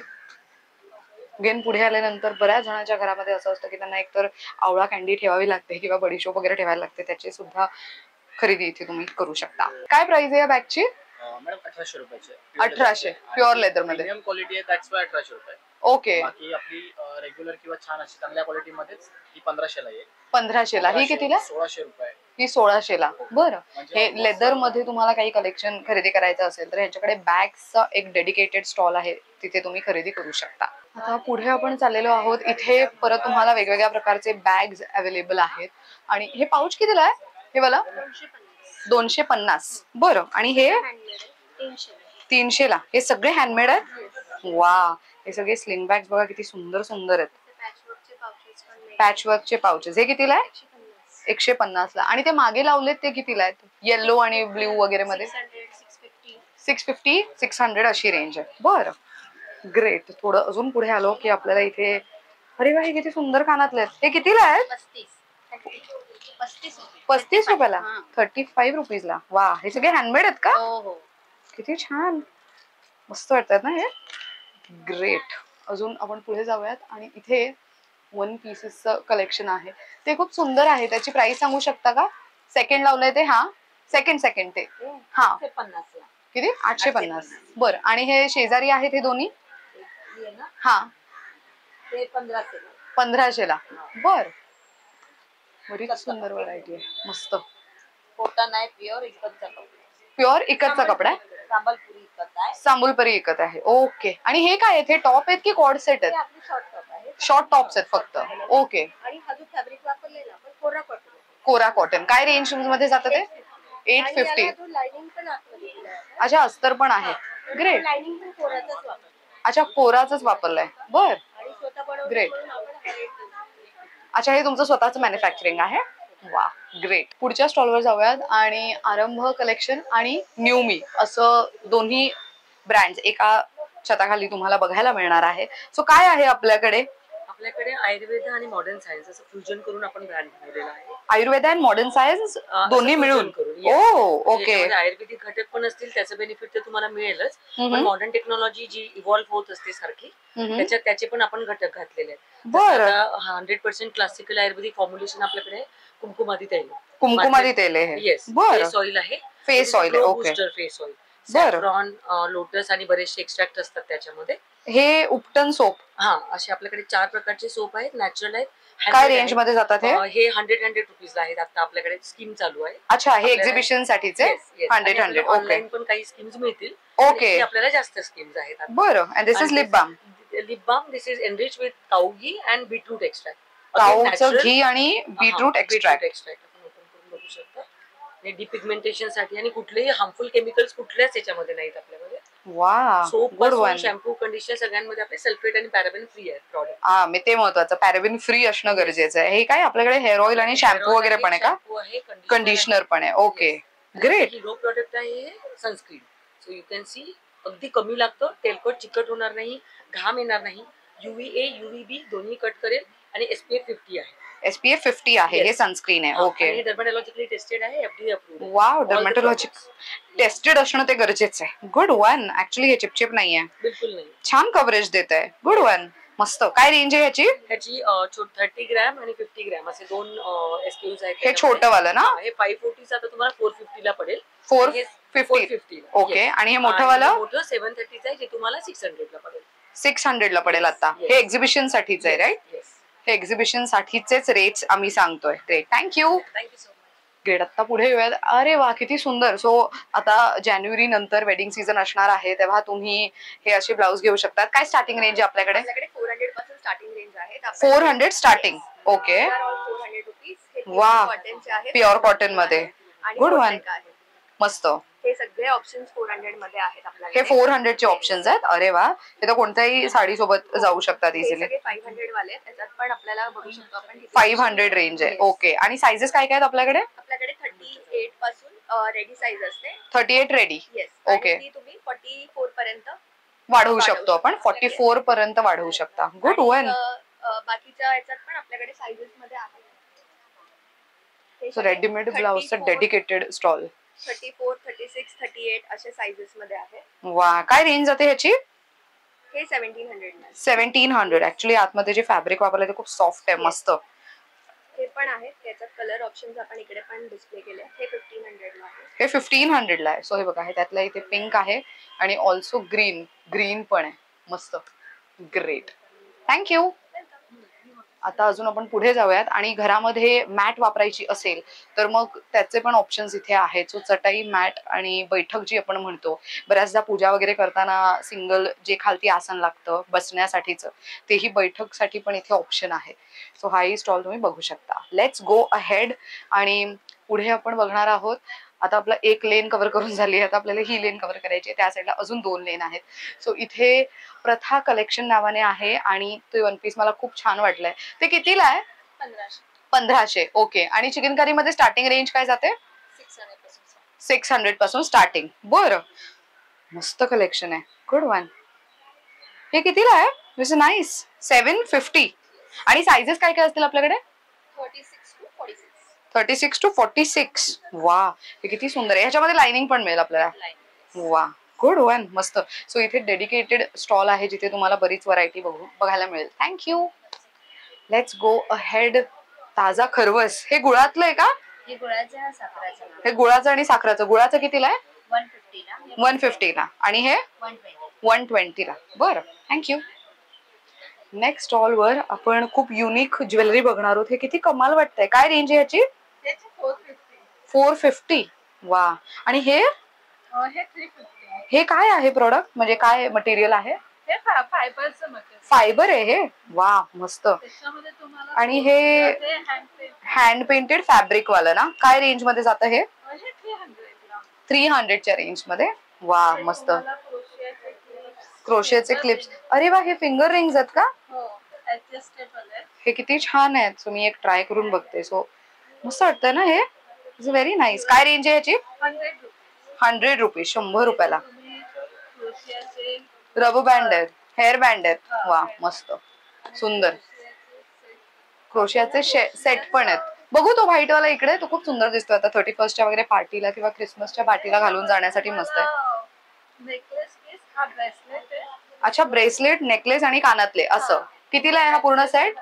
अगेन पुढे आल्यानंतर बऱ्याच जणांच्या घरामध्ये असं असतं की त्यांना एकतर आवळा कॅन्डी ठेवावी लागते किंवा बडीशोप वगैरे ठेवायला लागते. त्याची सुद्धा खरेदी इथे तुम्ही करू शकता. काय प्राइस आहे या बॅगची? मॅडम 1800 रुपयाची. 1800 प्युअर लेदर मध्ये. प्रीमियम क्वालिटी आहे, दॅट्स वाय 1800 रुपये. ओके, बाकी आपली रेग्युलर किंवा छान अशी चांगल्या क्वालिटी मध्येच ही 1500 ला आहे. 1500 ला. ही कितीला? 1600 रुपये. ही 1600 ला. बरं, हे लेदर मध्ये तुम्हाला काही कलेक्शन खरेदी करायचं असेल तर ह्यांच्याकडे बॅग्सचा एक डेडिकेटेड स्टॉल आहे, तिथे तुम्ही खरेदी करू शकता. आता पुढे आपण चाललेलो आहोत. इथे परत तुम्हाला वेगवेगळ्या प्रकारचे बॅग्स अवेलेबल आहेत. आणि हे पाऊच कितीला आहे? हे वाला 250. बरं, आणि हे 300 ला. हे सगळे हँडमेड आहेत. वा, हे सगळे स्लिंग बॅग्स बघा किती सुंदर सुंदर आहेत. पॅचवर्कचे पाउचेस हे कितीला आहे? 150 ला. आणि ते मागे लावलेत ते कितीला आहेत? येल्लो आणि ब्ल्यू वगैरे मध्ये 650 600 अशी रेंज आहे. बरं, ग्रेट. थोडं अजून पुढे आलो की आपल्याला इथे, अरे वा, हे किती सुंदर कानातले आहेत. हे कितीला आहेत? 35 रुपयाला. 35 रुपीजला. वा, हे सगळे हँडमेड आहेत का? किती छान, मस्त वाटतात ना हे. ग्रेट. अजून आपण पुढे जाऊयात आणि इथे वन पीसेसचं कलेक्शन आहे. ते खूप सुंदर आहे. त्याची प्राइस सांगू शकता का? सेकंड लावलंय ते. हा, सेकंड ते. हा, किती? 850. बरं. आणि हे शेजारी आहेत हे दोन्ही? हा, 1500 ला. बर, बरीच सुंदर व्हरायटी आहे. मस्त. कॉटन आहे, प्युअर इकतचा कपडा आहे. सांबुलपरी इकत आहे. ओके. आणि हे काय आहेत? हे टॉप आहेत की कॉर्ड सेट आहेत? शॉर्ट टॉप्स आहेत फक्त. ओके. आणि हा जो फॅब्रिक वापरलेला आपण कोरा कॉटन. कोरा कॉटन. काय रेंज मध्ये जातं ते? 850. लाइनिंग पण आतमध्ये दिलं आहे. अच्छा, अस्तर पण आहे. ग्रेट. लाइनिंग पण कोराचाच वापर. अच्छा, कोराचंच वापरलंय. बर, आणि स्वतः बनवलं ग्रेट. म्हणून आपण हा रेट देतो. अच्छा, हे तुमचं स्वतःचं मॅन्युफॅक्चरिंग आहे? वा, ग्रेट. पुढच्या स्टॉलवर जाऊयात आणि आरंभ कलेक्शन आणि न्यू मी असं दोन्ही ब्रँड एका छताखाली तुम्हाला बघायला मिळणार आहे. सो काय आहे आपल्याकडे? आपल्याकडे आयुर्वेद आणि मॉडर्न सायन्स असं फ्युजन करून आपण ब्रँड बनवलेला आहे. आयुर्वेद आणि मॉडर्न सायन्स दोन्ही मिळून? ओके. आयुर्वेदिक घटक पण असतील, त्याचं बेनिफिट तर तुम्हाला मिळेलच, पण मॉडर्न टेक्नॉलॉजी जी इव्हॉल्व्ह होत असते सारखी, त्याच्यात त्याचे पण आपण घटक घातलेले आहेत. बरं. 100% क्लासिकल आयुर्वेदिक फॉर्म्युलेशन आपल्याकडे कुमकुमादी तेल. कुमकुमादी तेल आहे? येस. फेस ऑइल आहे. Face oil. Okay. Face oil, saffron, lotus आणि बरेचसे एक्स्ट्रॅक्ट असतात त्याच्यामध्ये. हे उपटन सोप. हा, असे आपल्याकडे 4 प्रकारचे सोप आहेत, नॅचरल आहेत. काय रेंज मध्ये जातात हे? हे 100 रुपीजला आहेत. आता आपल्याकडे स्कीम चालू आहे. अच्छा, हे एक्झिबिशन साठीचे 100. ओके. ऑनलाईन पण काही स्कीम्स मिळतील. ओके. आपल्याला जास्त स्कीम्स आहेत. बरं. And this is lip balm. Lip balm, this is enrich with cow ghee and beetroot extract. काऊचं घी आणि बीटरूट एक्स्ट्रॅक्ट. आपण ओपन करून बघू शकता. डिपिगमेंटेशन साठी आणि कुठलेही हार्मफुल केमिकल्स कुठल्याच याच्यामध्ये नाहीत आपल्यामध्ये. वा, सोप पासून शॅम्पू, कंडिशनर सगळ्यांमध्ये आपले सल्फेट आणि पॅराबेन फ्री आहेत प्रॉडक्ट. हा, मी ते महत्वाचं, पॅराबेन फ्री असणं गरजेचं आहे. हे काय आपल्याकडे हेअर ऑइल आणि शॅम्पू वगैरे पण आहे का? कंडिशनर पण आहे. Okay, great. हिरो प्रोडक्ट आहे sunscreen. So you can see, अगदी कमी लागतं, तेलकट चिकट होणार नाही, घाम येणार नाही, UVA UVB दोन्ही कट करेल आणि SPF 50 आहे. SPF 50 आहे. हे सनस्क्रीन आहे. ओके. डर्मॅटॉलॉजिकली टेस्टेड आहे, FDA अप्रूव्ड. वाव, डर्मॅटॉलॉजिक टेस्टेड असणं ते गरजेचं आहे. Good one. ऍक्च्युली हे चिपचिप नाहीये, बिलकुल नाही. छान कव्हरेज देत आहे. गुड वन, मस्त. काय रेंज आहे ह्याची? 30 ग्रॅम आणि 50 ग्रॅम असे 2 SKUs आहेत. हे छोटं वालं ना? हे 540 आता तुम्हाला 450 ला पडेल. 450. ओके. आणि हे मोठं वालं? मोठं 730 आहे, जे तुम्हाला 600 ला पडेल. 600 ला पडेल. आता हे एक्झिबिशन साठीच आहे, राईट? हे एक्झिबिशन साठीचेच रेट्स आम्ही सांगतोय. Great, thank you. Thank you so much. Great. आता पुढे येऊयात. अरे वा, किती सुंदर. सो आता जानेवारी नंतर वेडिंग सीझन असणार आहे, तेव्हा तुम्ही हे असे ब्लाउज घेऊ शकतात. काय स्टार्टिंग रेंज आहे आपल्याकडे? 400 पासून स्टार्टिंग रेंज आहे. 400 स्टार्टिंग. ओके. 400 रुपीज. वा, प्युअर कॉटन मध्ये. गुड वन, मस्त. हे सगळे ऑप्शन्स 400 मध्ये आहेत आपल्याकडे. हे 400 चे ऑप्शन्स आहेत. अरे वा, हे तर कोणत्याही साडी सोबत जाऊ शकतात इझिली. 500 वाले त्याच्यात पण आपल्याला बघू शकतो आपण. 500 रेंज आहे. ओके. आणि साइजेस काय काय आहेत आपल्याकडे? आपल्याकडे 38 पासून रेडी साईज असते. 38 रेडी. ओके. ती तुम्ही 44 पर्यंत वाढवू शकतो आपण. 44 पर्यंत वाढवू शकता. Good one. बाकीच्या याच्यात पण आपल्याकडे साइजेस मध्ये आहे. सो रेडीमेड ब्लाउजचं डेडिकेटेड स्टॉल. 34, 36, 38 अशा साइजेस मध्ये आहे. वा, काय रेंज जाते ह्याची? हे 1700. 1700. ऍक्च्युली आतमध्ये जे फॅब्रिक वापरलं ते खूप सॉफ्ट आहे, मस्त. हे पण आहे, त्याच्यात कलर ऑप्शन्स आपण इकडे पण डिस्प्ले केले. हे 1500 ला आहे. हे 1500 ला आहे. सो हे बघा, हे त्यातलं इथे पिंक आहे आणि ऑल्सो ग्रीन पण आहे. मस्त, ग्रेट, थँक्यू. आता अजून आपण पुढे जाऊयात आणि घरामध्ये मॅट वापरायची असेल तर मग त्याचे पण ऑप्शन्स इथे आहेत. सो चटाई, मॅट आणि बैठक जी आपण म्हणतो, बऱ्याचदा पूजा वगैरे करताना सिंगल जे खालती आसन लागतं बसण्यासाठीचं, तेही बैठकसाठी पण इथे ऑप्शन आहे. सो हाही स्टॉल तुम्ही बघू शकता. लेट्स गो अहेड आणि पुढे आपण बघणार आहोत. आता आपलं एक लेन कव्हर करून झाली आहे, आता आपल्याला ही लेन कव्हर करायची आहे. त्या साईडला अजून 2 लेन आहेत. सो इथे प्रथा कलेक्शन नावाने आहे आणि तो वन पीस मला खूप छान वाटलंय. ते कितीला आहे? 1500. ओके. आणि चिकनकारी मध्ये स्टार्टिंग रेंज काय जाते? 600 पासून स्टार्टिंग. बरं, मस्त कलेक्शन आहे. Good one. हे कितीला आहे? दिस इज नाईस. 750. आणि साइजेस काय काय असतील आपल्याकडे? 36 to 46. वा, हे किती सुंदर आहे. ह्याच्यामध्ये लाइनिंग पण मिळेल आपल्याला. वा, गुड वन. मस्त. सो इथे डेडिकेटेड स्टॉल आहे जिथे तुम्हाला बरीच व्हरायटी बघायला मिळेल. थँक्यू. Let's go ahead. ताजा खरवस. हे गुळातलं आहे का? हे गुळाचं साखराचं. हे गुळाचं आणि साखराचं. गुळाचं कितीला आहे? 150 ला. 150 ला. आणि हे 120 ला. बरं, थँक्यू. नेक्स्ट स्टॉल वर आपण खूप युनिक ज्वेलरी बघणार आहोत. हे किती कमाल वाटतंय. काय रेंज आहे याची? 450. वा. आणि हे काय आहे प्रोडक्ट? म्हणजे काय मटेरियल आहे? फायबर आहे हे. वा, मस्त. आणि हे हँड पेंटेड फॅब्रिक वाला ना? काय रेंज मध्ये जातं हे? 300च्या रेंज मध्ये. वा, मस्त. क्रोशेचे क्लिप्स. अरे वा, हे फिंगर रिंग्स आहेत का? हे किती छान आहेत. सो मी एक ट्राय करून बघते. सो मस्त वाटतंय ना हे. It's very nice. काय रेंज आहे याची? 100 रुपीज. 100 रुपयाला. रबर बँड आहेत, हेअर बँड आहेत. वा, मस्त सुंदर. क्रोशियाचे सेट पण आहेत. बघू तो व्हाईट वाला इकडे. तो खूप सुंदर दिसतो आता 31च्या वगैरे पार्टीला किंवा क्रिसमसच्या पार्टीला घालून जाण्यासाठी मस्त आहे. अच्छा, ब्रेसलेट, नेकलेस आणि कानातले असं. कितीला आहे हा पूर्ण सेट?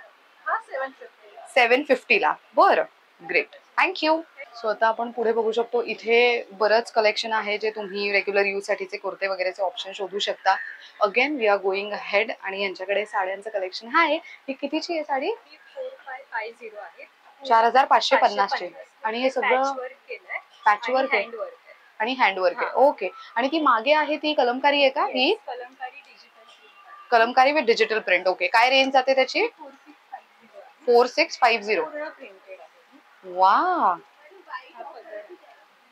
750 ला. बरं, ग्रेट. थँक्यू. सो आता आपण पुढे बघू शकतो. इथे बरंच कलेक्शन आहे जे तुम्ही रेग्युलर यूज साठीचे कुर्ते वगैरेचे ऑप्शन शोधू शकता. Again we are going ahead. आणि यांच्याकडे साड्यांचं कलेक्शन आहे. ही कितीची आहे साडी? 4550 ची. आणि हे सगळं पॅचवर्क आहे आणि हँडवर्क आहे. ओके. आणि ती मागे आहे ती कलमकारी आहे का? ही Kalamkari with digital print. Okay. काय रेंज जाते त्याची? 4650. वा,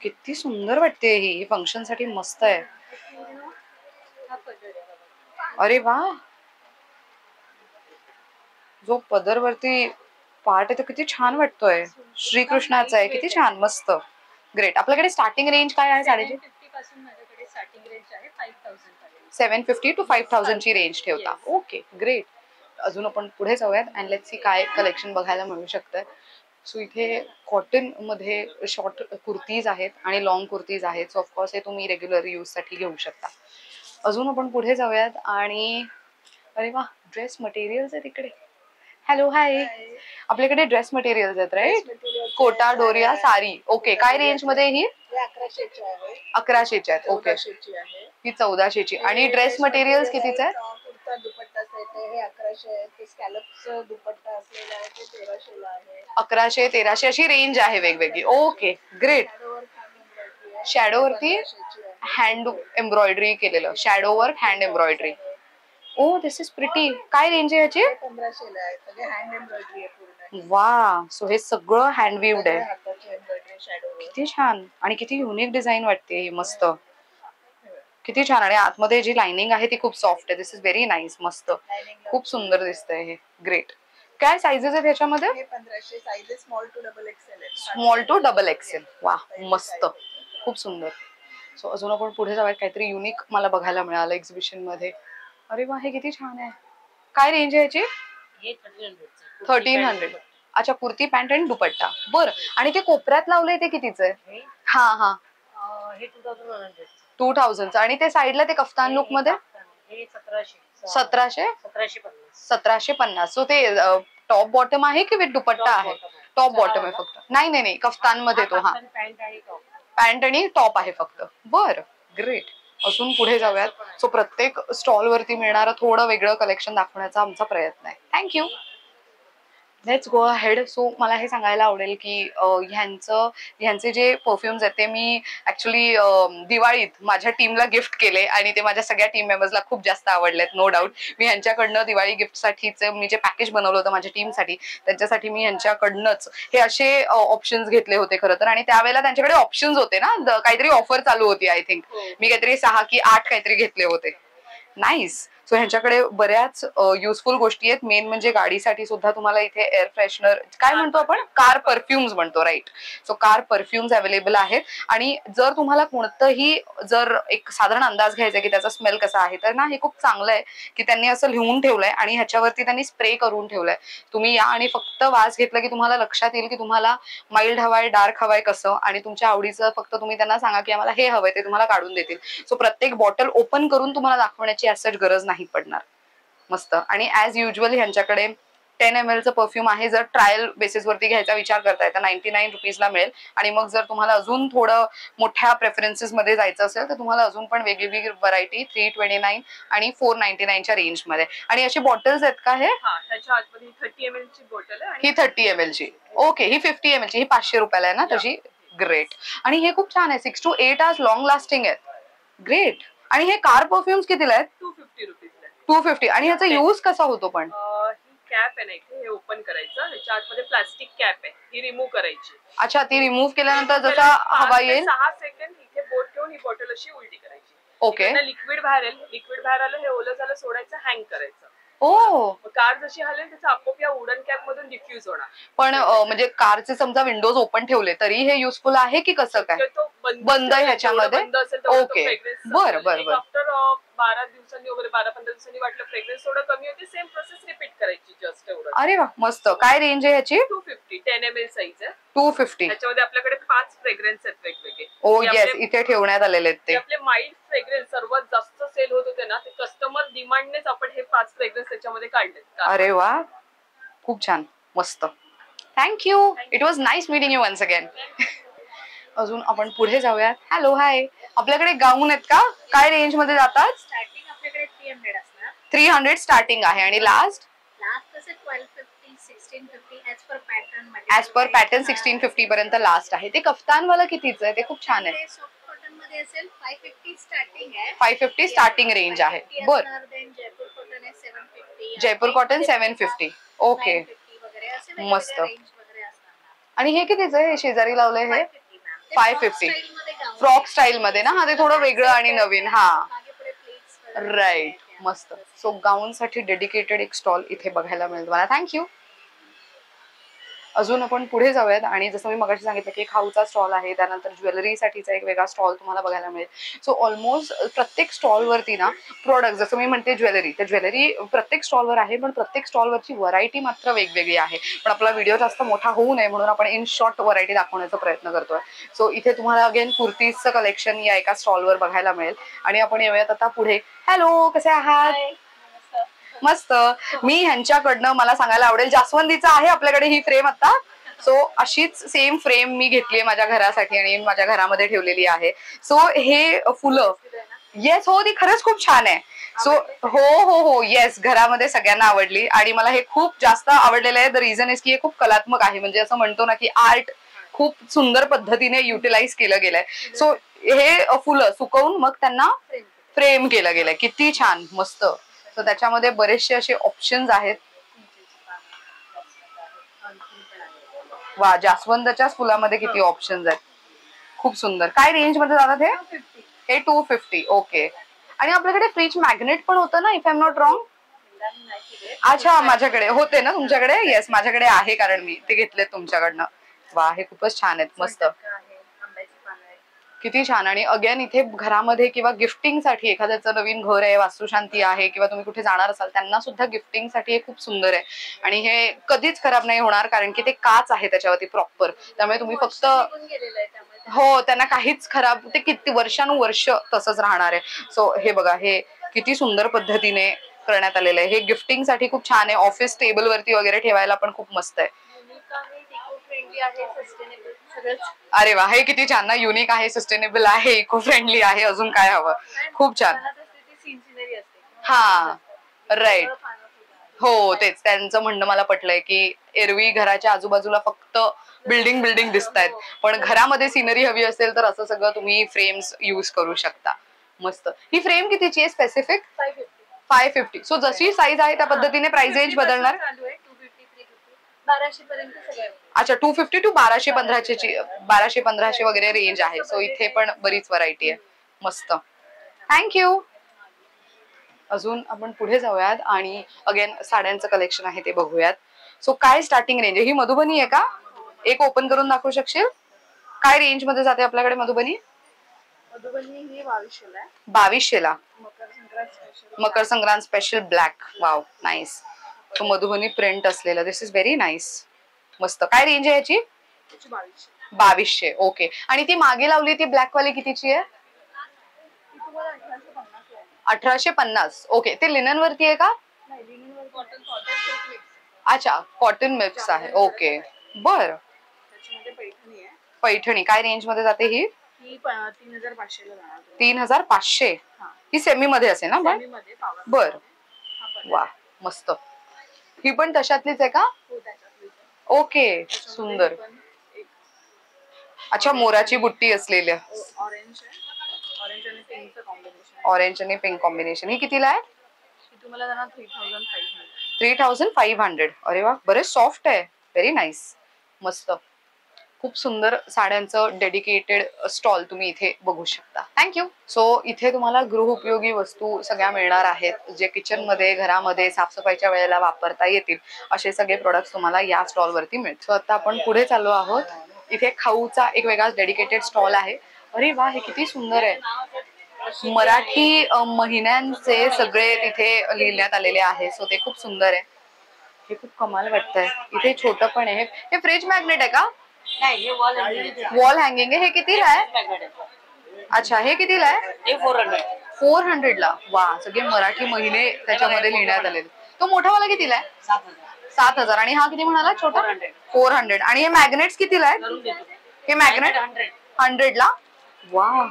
किती सुंदर वाटते ही. फंक्शन साठी मस्त आहे. अरे वा, जो पदरवरती पार्ट आहे तो किती छान वाटतोय. श्रीकृष्णाचा आहे. किती छान, मस्त. ग्रेट. आपल्याकडे स्टार्टिंग रेंज काय आहे साडीची? 750 to 5000 ची रेंज ठेवता. Okay, great. अजून आपण पुढे जाऊयात अँड लेट्स सी काय कलेक्शन बघायला मिळू शकतं. सो इथे कॉटन मध्ये शॉर्ट कुर्तीज आहेत आणि लॉंग कुर्तीज आहेत. सो ऑफकोर्स हे तुम्ही रेग्युलर यूज साठी घेऊ शकता. अजून आपण पुढे जाऊयात. आणि अरे वा, ड्रेस मटेरियल्स आहेत इकडे. Hello, hi. आपल्याकडे ड्रेस मटेरियल्स आहेत राईट? कोटा, डोरिया, साडी. ओके. काय रेंज मध्ये ही? 1100च्या आहेत. ओके. ही 1400ची. आणि ड्रेस मटेरियल्स कितीचे आहेत? दुपट्टा सेट आहे, हे 1100 आहे. ते स्कॅलपचं दुपट्टा असलेला आहे, ते 1300 आहे. 1100, 1300 अशी रेंज आहे वेगवेगळी. Okay, great. शॅडो वरती हँड एम्ब्रॉयडरी केलेलं. Shadow work, hand embroidery. Oh, this is pretty. काय रेंज आहे याची? 1500 ला आहे. सगळे हँड एम्ब्रॉयडरी आहे पूर्ण. वा, सो हे सगळं हँडवीव्ड आहे. हाताची एम्ब्रॉयडरी शॅडो. किती छान. आणि किती युनिक डिझाईन वाटते ही. मस्त, किती छान. आणि आतमध्ये जी लाइनिंग आहे ती खूप सॉफ्ट आहे. दिस इज व्हेरी नाईस. मस्त, खूप सुंदर दिसतंय हे. ग्रेट. काय साइजेस आहेत ह्याच्यामध्ये? 1500 sizes small to double XL आहे. Small to double XL. वा, मस्त, खूप सुंदर. सो अजून आपण पुढे जाऊयात. काहीतरी युनिक मला बघायला मिळालं एक्झिबिशन मध्ये. अरे वा, हे किती छान आहे. काय रेंज आहे याची? 1300. अच्छा, कुर्ती, पॅन्ट आणि दुपट्टा. बरं. आणि ते कोपऱ्यात लावलंय ते कितीचं आहे? हा हा, हे 2100. 2000. आणि ते साईडला ते कफ्तान लुक मध्ये? 1700. 1750. सो ते टॉप बॉटम आहे की विथ दुपट्टा आहे? टॉप बॉटम आहे फक्त. नाही, कफ्तान मध्ये तो. हा, पॅन्ट आणि टॉप आहे फक्त. बर, ग्रेट. अजून पुढे जाऊयात. सो प्रत्येक स्टॉल वरती मिळणारं थोडं वेगळं कलेक्शन दाखवण्याचा आमचा प्रयत्न आहे. Thank you. Let's go ahead. So मला हे सांगायला आवडेल की ह्यांचे जे परफ्युम्स आहेत ते मी ऍक्च्युली दिवाळीत माझ्या टीमला गिफ्ट केले आणि ते माझ्या सगळ्या टीम मेंबर्सला खूप जास्त आवडलेत. No doubt. मी ह्यांच्याकडनं दिवाळी गिफ्टसाठीचे मी जे पॅकेज बनवलं होतं माझ्या टीमसाठी, त्यांच्यासाठी मी ह्यांच्याकडनंच हे असे ऑप्शन्स घेतले होते खरं तर. आणि त्यावेळेला त्यांच्याकडे ऑप्शन्स होते ना, काहीतरी ऑफर चालू होती. आय थिंक मी काहीतरी 6 की 8 काहीतरी घेतले होते. नाईस. सो ह्यांच्याकडे बऱ्याच युजफुल गोष्टी आहेत. मेन म्हणजे गाडीसाठी सुद्धा तुम्हाला इथे एअर फ्रेशनर काय म्हणतो आपण, कार परफ्युम्स म्हणतो, right. So car perfumes available आहेत. आणि जर तुम्हाला कोणतंही जर एक साधारण अंदाज घ्यायचा की त्याचा स्मेल कसा आहे, तर ना हे खूप चांगलं आहे की त्यांनी असं लिहून ठेवलंय आणि ह्याच्यावरती त्यांनी स्प्रे करून ठेवलंय. तुम्ही या आणि फक्त वास घेतला की तुम्हाला लक्षात येईल की तुम्हाला माइल्ड हवाय, डार्क हवाय कसं, आणि तुमच्या आवडीचं फक्त तुम्ही त्यांना सांगा की आम्हाला हे हवंय, ते तुम्हाला काढून देतील. सो प्रत्येक बॉटल ओपन करून तुम्हाला दाखवण्याची ॲज गरज नाही पडणार. मस्त. आणि ॲज युजल ह्यांच्याकडे 10 ml चं परफ्यूम आहे. जर ट्रायल बेसिसवरती घ्यायचा विचार करताय तर 99 रुपीजला मिळेल. आणि मग जर तुम्हाला अजून थोडं मोठ्या प्रेफरन्सेस मध्ये जायचं असेल तर तुम्हाला अजून पण वेगवेगळी व्हरायटी 329 आणि 499च्या रेंजमध्ये. आणि अशी बॉटल्स आहेत का हे? त्याच्या आतमध्ये 30 ml ची बॉटल आहे. ही 30 ml ची. ओके. ही 50 ml ची. ही 500 रुपयाला आहे ना तशी. ग्रेट. आणि हे खूप छान आहे. 6 to 8 hours लॉंग लास्टिंग आहे. ग्रेट. आणि हे कार परफ्युम्स कितीला आहेत? 250 रुपीजला. 250. आणि ह्याचा यूज कसा होतो पण? कॅप आहे ना इथे, हे ओपन करायचं. ह्याच्या आतमध्ये प्लास्टिक कॅप आहे, ही रिमूव्ह करायची. अच्छा, ती रिमूव्ह केल्यानंतर जसा हवा येईल 6 सेकंद इथे बोट ठेवून ही बॉटल अशी उलटी करायची. ओके. लिक्विड बाहेर येईल, लिक्विड बाहेर आलं, हे ओलं झालं सोडायचं, हँग करायचं. ओ. कार जशी हलेल त्याचा आपोआप या वुडन कॅप मधून डिफ्यूज होणार. पण म्हणजे कारचे समजा विंडोज ओपन ठेवले तरी हे युजफुल आहे की कसं काय? बंद आहे ह्याच्यामध्ये? ओके. बरं बरं बरं. आफ्टर 12 दिवसांनी वगैरे 12-15 दिवसांनी वाटलं फ्रेग्रन्स थोडं कमी होते, सेम प्रोसेस रिपीट करायची, जस्ट एवढं. अरे वा, मस्त. काय रेंज आहे ह्याची? 250 10 ml साईज आहे. 250. त्याच्यामध्ये आपल्याकडे 5 फ्रेग्रन्स आहेत वेगवेगळे. ओ येस, इथे ठेवण्यात आलेले आहेत ते. आपले माइल्ड फ्रेग्रन्स सर्वात जास्त सेल होत होते ना, ते कस्टमर डिमांडनेच आपण हे 5 फ्रेग्रन्स त्याच्यामध्ये काढले. अरे वा, खूप छान, मस्त. Thank you. It was nice meeting you once again. अजून आपण पुढे जाऊयात. Hello, hi. आपल्याकडे गाऊन आहेत का? काय रेंज मध्ये जातात? स्टार्टिंग आपल्याकडे 300 असणार. 300 स्टार्टिंग आहे. आणि लास्ट कसं 1250 1650 ॲज पर पॅटर्न मध्ये. ॲज पर पॅटर्न 1650 पर्यंत लास्ट आहे. ते कफ्तानवाला कितीचं आहे? ते खूप छान आहे. सॉफ्ट कॉटन मध्ये असेल 550 स्टार्टिंग आहे. 550 स्टार्टिंग रेंज आहे. बर. जयपूर कॉटन आहे 750. जयपूर कॉटन 750. ओके. मस्त. आणि हे कितीचं आहे? हे शेजारी लावलंय हे 550. फ्रॉक स्टाईल मध्ये ना? हा, ते थोडं वेगळं आणि नवीन. हा, राईट. मस्त. सो गाऊन साठी डेडिकेटेड एक स्टॉल इथे बघायला मिळेल तुम्हाला. थँक्यू. अजून आपण पुढे जाऊयात. आणि जसं मी मगाशी सांगितलं की खाऊचा स्टॉल आहे, त्यानंतर ज्वेलरीसाठीचा एक वेगळा स्टॉल तुम्हाला बघायला मिळेल. सो ऑलमोस्ट प्रत्येक स्टॉलवरती ना प्रोडक्ट, जसं मी म्हणते ज्वेलरी, तर ज्वेलरी प्रत्येक स्टॉलवर आहे, पण प्रत्येक स्टॉलवरची व्हरायटी मात्र वेगवेगळी आहे. पण आपला व्हिडिओ जास्त मोठा होऊ नये म्हणून आपण इन शॉर्ट व्हरायटी दाखवण्याचा प्रयत्न करतोय. सो इथे तुम्हाला अगेन कुर्तीजचं कलेक्शन या एका स्टॉलवर बघायला मिळेल. आणि आपण येऊयात आता पुढे. हॅलो, कसे आहात? मस्त. मी ह्यांच्याकडनं मला सांगायला आवडेल, जास्वंदीचं आहे आपल्याकडे ही फ्रेम आता. सो अशीच सेम फ्रेम मी घेतलीये माझ्या घरासाठी आणि माझ्या घरामध्ये ठेवलेली आहे. सो हे फुलं, येस, हो, ती खरंच खूप छान आहे. सो हो हो हो, येस, घरामध्ये सगळ्यांना आवडली आणि मला हे खूप जास्त आवडलेलं आहे. द रिझन इज की हे खूप कलात्मक आहे. म्हणजे असं म्हणतो ना की आर्ट खूप सुंदर पद्धतीने युटिलाइज केलं गेलंय. सो हे फुलं सुकवून मग त्यांना फ्रेम केलं गेलंय. किती छान, मस्त. सो त्याच्यामध्ये बरेचसे असे ऑप्शन्स आहेत. वा, जास्वंदाच्याच फुलामध्ये किती ऑप्शन्स आहेत. खूप सुंदर. काय रेंज मध्ये जातात हे? हे 250. ओके. आणि आपल्याकडे फ्रीज मॅग्नेट पण होतं ना, if I am not wrong? अच्छा, माझ्याकडे होते ना. तुमच्याकडे? येस, माझ्याकडे आहे, कारण मी ते घेतले तुमच्याकडनं. वा, हे खूपच छान आहेत. मस्त, किती छान. आणि अगेन इथे घरामध्ये किंवा गिफ्टिंग साठी, एखाद्याचं नवीन घर आहे, वास्तुशांती आहे, किंवा तुम्ही कुठे जाणार असाल त्यांना सुद्धा गिफ्टिंग साठी हे खूप सुंदर आहे. आणि हे कधीच खराब नाही होणार, कारण की ते काच आहे त्याच्यावरती प्रॉपर. त्यामुळे तुम्ही फक्त, हो, त्यांना काहीच खराब, ते किती वर्षानुवर्ष तसंच राहणार आहे. सो हे बघा, हे किती सुंदर पद्धतीने करण्यात आलेलं आहे. हे गिफ्टिंग साठी खूप छान आहे. ऑफिस टेबल वरती वगैरे ठेवायला पण खूप मस्त आहे. अरे वा, हे किती छान ना. युनिक आहे, सस्टेनेबल आहे, इको फ्रेंडली आहे. अजून काय हवं? खूप छान. हा, राईट. हो, तेच त्यांचं म्हणणं मला पटलंय की एरवी घराच्या आजूबाजूला फक्त बिल्डिंग दिसतायत, पण घरामध्ये सिनरी हवी असेल तर असं सगळं तुम्ही फ्रेम्स यूज करू शकता. मस्त. ही फ्रेम कितीची आहे स्पेसिफिक? 550. सो जशी साईज आहे त्या पद्धतीने प्राइस रेंज बदलणार. 1200 पर्यंत सगळं. अच्छा, 250 to 1200 वगैरे रेंज आहे. सो इथे पण बरीच व्हरायटी आहे. मस्त. थँक्यू. अजून आपण पुढे जाऊयात आणि अगेन साड्यांचं कलेक्शन आहे ते बघूयात. सो काय स्टार्टिंग रेंज आहे? ही मधुबनी आहे का? एक ओपन करून दाखवू शकशील? काय रेंज मध्ये जाते आपल्याकडे मधुबनी? मधुबनी ही 2200 ला आहे. 2200ला. Makar Sankrant special black. Wow nice. तो मधुबनी प्रिंट असलेला. This is very nice. मस्त. काय रेंज आहे याची? 2200. ओके. आणि ती मागे लावली ती ब्लॅक वाली कितीची आहे? 1850. ओके. ते लिनन वरती आहे का? अच्छा, कॉटन मिक्स आहे. ओके, बर. पैठणी काय रेंज मध्ये जाते ही? 3500 ला जाणार. 3500. ही सेमी मध्ये असेल ना? बर. वा मस्त. ही पण तशातलीच आहे का? ओके, सुंदर. अच्छा, मोराची बुट्टी असलेली. ऑरेंज आणि पिंक कॉम्बिनेशन. ही कितीला आहे? तुम्हाला जाणार 3500. 3500. अरे वा, बरेच सॉफ्ट आहे. Very nice. मस्त. खूप सुंदर साड्यांचं डेडिकेटेड स्टॉल तुम्ही इथे बघू शकता. थँक्यू. सो इथे तुम्हाला गृहउपयोगी वस्तू सगळ्या मिळणार आहेत, जे किचन मध्ये घरामध्ये साफसफाईच्या वेळेला वापरता येतील असे सगळे प्रोडक्ट्स तुम्हाला या स्टॉल वरती मिळतील. सो आता आपण पुढे चाललो आहोत. इथे खाऊचा एक वेगळा डेडिकेटेड स्टॉल आहे. अरे वा, हे किती सुंदर आहे. मराठी महिन्यांचे सगळे तिथे लिहिण्यात आलेले आहे. सो ते खूप सुंदर आहे. हे खूप कमाल वाटतंय. इथे छोटं पण आहे. हे फ्रीज मॅग्नेट आहे का? वॉल हँगिंग आहे. हे कितीला आहे? अच्छा, हे कितीला आहे? 400 ला. वा, सगळे मराठी महिने त्याच्यामध्ये लिहिण्यात आलेले. तो मोठावाला कितीला आहे? 7000. आणि हा किती म्हणाला? छोटा 400. आणि हे मॅग्नेट्स कितीला आहेत? हे मॅग्नेट 100 ला. वा.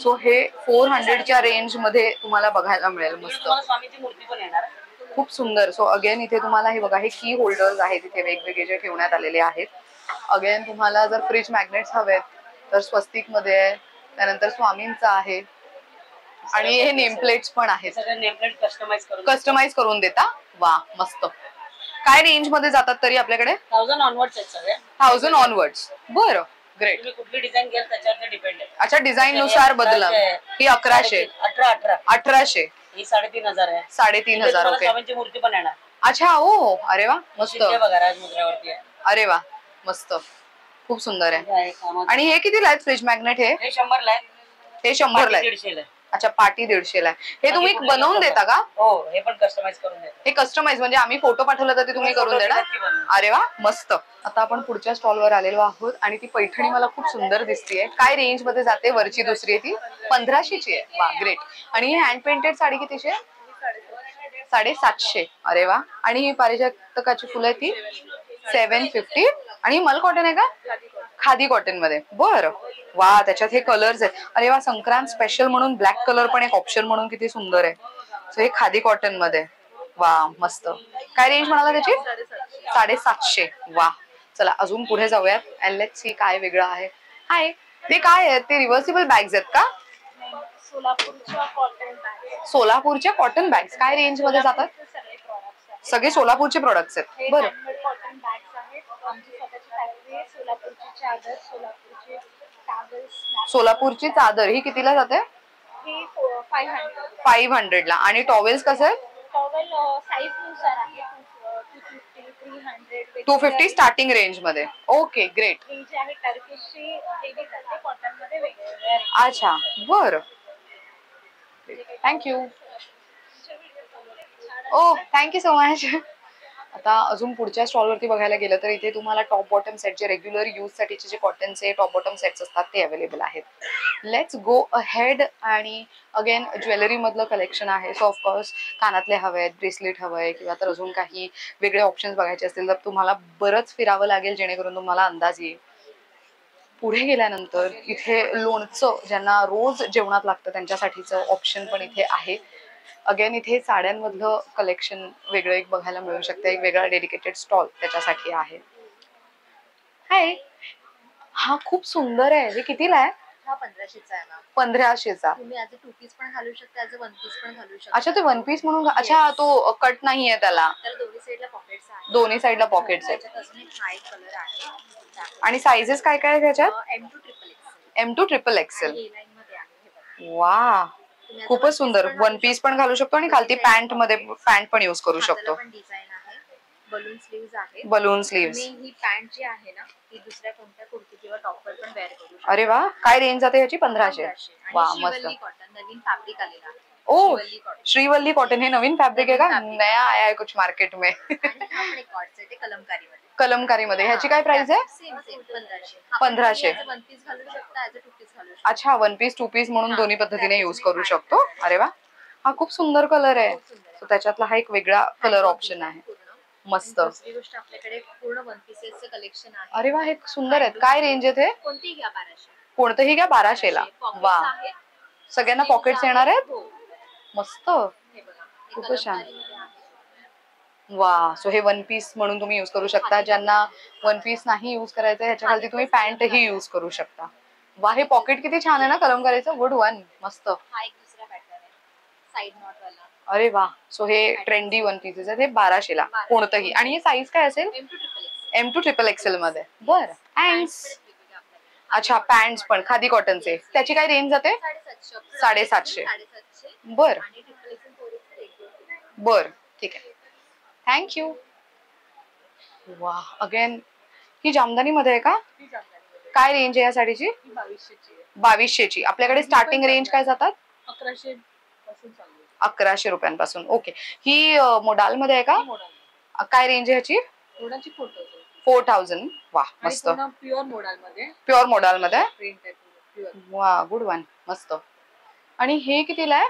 सो हे 400च्या रेंज मध्ये तुम्हाला बघायला मिळेल. मस्त, खूप सुंदर. सो अगेन इथे तुम्हाला हे बघा, हे की होल्डर्स आहेत इथे वेगवेगळे जे ठेवण्यात आलेले आहेत. अगेन तुम्हाला जर फ्रीज मॅग्नेट्स हवेत तर स्वस्तिक मध्ये आहे, त्यानंतर स्वामींचं आहे आणि हे नेम प्लेट्स पण आहेत. कस्टमाइज करून देता. वा मस्त. काय रेंज मध्ये जातात तरी आपल्याकडे? 1000 ऑनवर्ड्स आहेत सगळे. 1000 ऑनवर्ड्स. बरं, ग्रेट. तुम्ही कुठली डिझाईन घ्याल त्याच्यावर डिपेंड आहे. अच्छा, डिझाईन नुसार बदला. ही 1100. 1800. ही 3500 आहे. 3500. ओके. स्वामींची मूर्ती पण येणार. अच्छा, ओ, अरे वा, मस्त. बघा, राजमुद्रावरती आहे. अरे वा, मस्त, खूप सुंदर आहे. आणि हे कितीला आहेत फ्रीज मॅग्नेट? हे 100 ला आहे. हे 100 ला आहे. 150 ला आहे. अच्छा, पाटी 150 ला आहे. हे तुम्ही बनवून देता का? हो, हे पण कस्टमाइज करून देतो. हे कस्टमाइज म्हणजे आम्ही फोटो पाठवला तर ते तुम्ही करून देणार? अरे वा, मस्त. आता आपण पुढच्या स्टॉलवर आलेलो आहोत आणि ती पैठणी मला खूप सुंदर दिसतीये. काय रेंज मध्ये जाते? वरची दुसरी आहे ती 1500ची आहे. वा, ग्रेट. आणि ही हँड पेंटेड साडी कितीची आहे? 750. अरे वा. आणि ही पारिजातकाची फुलं आहे ती 750. आणि ही मल कॉटन आहे का? खादी कॉटन मध्ये. बरं. वा, त्याच्यात हे कलर्स आहेत. अरे वा, संक्रांत स्पेशल म्हणून ब्लॅक कलर पण एक ऑप्शन म्हणून किती सुंदर आहे. सो हे खादी कॉटन मध्ये. वा, मस्त. काय रेंज म्हणाला त्याची? 750. वा. चला अजून पुढे जाऊयात अँड लेट्स सी काय वेगळं आहे. हाय, ते काय आहेत? ते रिव्हर्सिबल बॅग्स आहेत का? सोलापूरच्या कॉटन बॅग्स. काय रेंज मध्ये जातात? सगळे सोलापूरचे प्रोडक्ट्स आहेत. बरं. सोलापूरची चादर ही कितीला जाते? 500 ला. आणि टॉवेल्स कसे आहेत? टॉवेल साइज नुसार आहे. 250, 300, 250 स्टार्टिंग रेंज मध्ये. Okay, great. ही जी आहे टर्किशची हेवी जाते, कॉटन मध्ये वेगवेगळ्या. अच्छा, बर. Thank you. Oh, thank you so much. आता अजून पुढच्या स्टॉलवरती बघायला गेलं तर इथे तुम्हाला टॉप बॉटम सेट, जे रेग्युलर यूज साठीचे जे कॉटनचे टॉप बॉटम सेट्स असतात ते अवेलेबल आहेत. Let's go ahead. आणि अगेन ज्वेलरी मधलं कलेक्शन आहे. सो ऑफकोर्स कानातले हवेत, ब्रेसलेट हवंय किंवा तर अजून काही वेगळे ऑप्शन्स बघायचे असतील तर तुम्हाला बरंच फिरावं लागेल जेणेकरून तुम्हाला अंदाज येईल. पुढे गेल्यानंतर इथे लोणचं ज्यांना रोज जेवणात लागतं त्यांच्यासाठीचं ऑप्शन पण इथे आहे. अगेन इथे साड्यांमधलं कलेक्शन वेगळं एक बघायला मिळू शकतं. एक वेगळा डेडिकेटेड स्टॉल त्याच्यासाठी आहे. हाय, हा खूप सुंदर आहे. हे कितीला आहे? हा 1500चा आहे मॅम. 1500चा. तुम्ही ॲज अ 2 पीस पण घालू शकता, ॲज अ 1 पीस पण घालू शकता. अच्छा, ते 1 पीस म्हणून. अच्छा, तो कट नाहीये त्याला. तर दोन्ही साइडला पॉकेट्स आहेत. दोन्ही साइडला पॉकेट्स आहेत. त्याच्यात अजून एक हाय कलर आहे. आणि साइजेस काय काय त्याच्यात? M2 XXL. M2 XXL. हे लाईन मध्ये आहे. हे बघा. वा, तुम्ही खूपच सुंदर. वन पीस पण घालू शकतो आणि खालती पॅन्ट मध्ये पॅन्ट पण युज करू शकतो. पण डिझाईन आहे, बलून स्लीव्ज आहे. Balloon sleeves. तुम्ही ही पॅन्ट जी आहे ना ती दुसऱ्या कोणत्या कुर्ती किंवा टॉपवर पण वेअर करू शकता. अरे वा, काय रेंज जाते याची? 1500. वा मस्त. श्रीवल्ली कॉटन नवीन फॅब्रिक आलेला आहे. ओ श्रीवल्ली कॉटन. श्रीवल्ली कॉटन हे नवीन फैब्रिक है का? नया आया है कुछ मार्केट में. आणि हा पण एक कॉट सेट आहे कलमकारी मध्ये. कलमकारी मध्ये ह्याची काय प्राइस आहे? सेम 1500. 1500. वन पीस घालू शकता, ॲज अ टू पीस घालू शकता. अच्छा, वन पीस टू पीस म्हणून दोन्ही पद्धतीने यूज करू शकतो. अरे वा, हा खूप सुंदर कलर आहे. So त्याच्यातला हा एक वेगळा कलर ऑप्शन आहे. मस्त. दुसरी गोष्ट आपल्याकडे पूर्ण वन पीसेसचं कलेक्शन आहे. अरे वा, हे सुंदर आहेत. काय रेंज आहे ते? कोणतीही घ्या 1200. कोणतंही घ्या 1200 ला. वा, सगळ्यांना पॉकेट्स येणार आहेत. मस्त, हे बघा, खूपच छान. वा, सो हे वन पीस म्हणून तुम्ही युज करू शकता. ज्यांना वन पीस नाही युज करायचं ह्याच्या खाली तुम्ही पॅन्ट ही युज करू शकता. वा, हे पॉकेट किती छान आहे ना कलमकारीचं. गुड वन, मस्त. हा एक दुसरा पॅटर्न आहे, साइड नॉट वाला. अरे वा, सो हे ट्रेंडी वन पीसेस आहेत. हे 1200 ला कोणतंही. आणि हे साईज काय असेल? M2 XXL मध्ये. बर, थँक्स. अच्छा, पॅन्ट्स पण खादी कॉटनचे. त्याची काय रेंज जाते? 750. बर बर, ठीक आहे, थँक्यू. वा, अगेन ही जामदानी मध्ये आहे का? काय रेंज आहे या साडीची? 2200 ची. आपल्याकडे स्टार्टिंग रेंज काय जातात? 1100 रुपयांपासून. ओके, ही मोडाल मध्ये आहे का? काय रेंज आहे ह्याची? 4000. वा, मस्त. प्युअर मोडाल मध्ये. प्युअर मोडाल मध्ये. वा, गुड वन, मस्त. आणि हे कितीला आहे?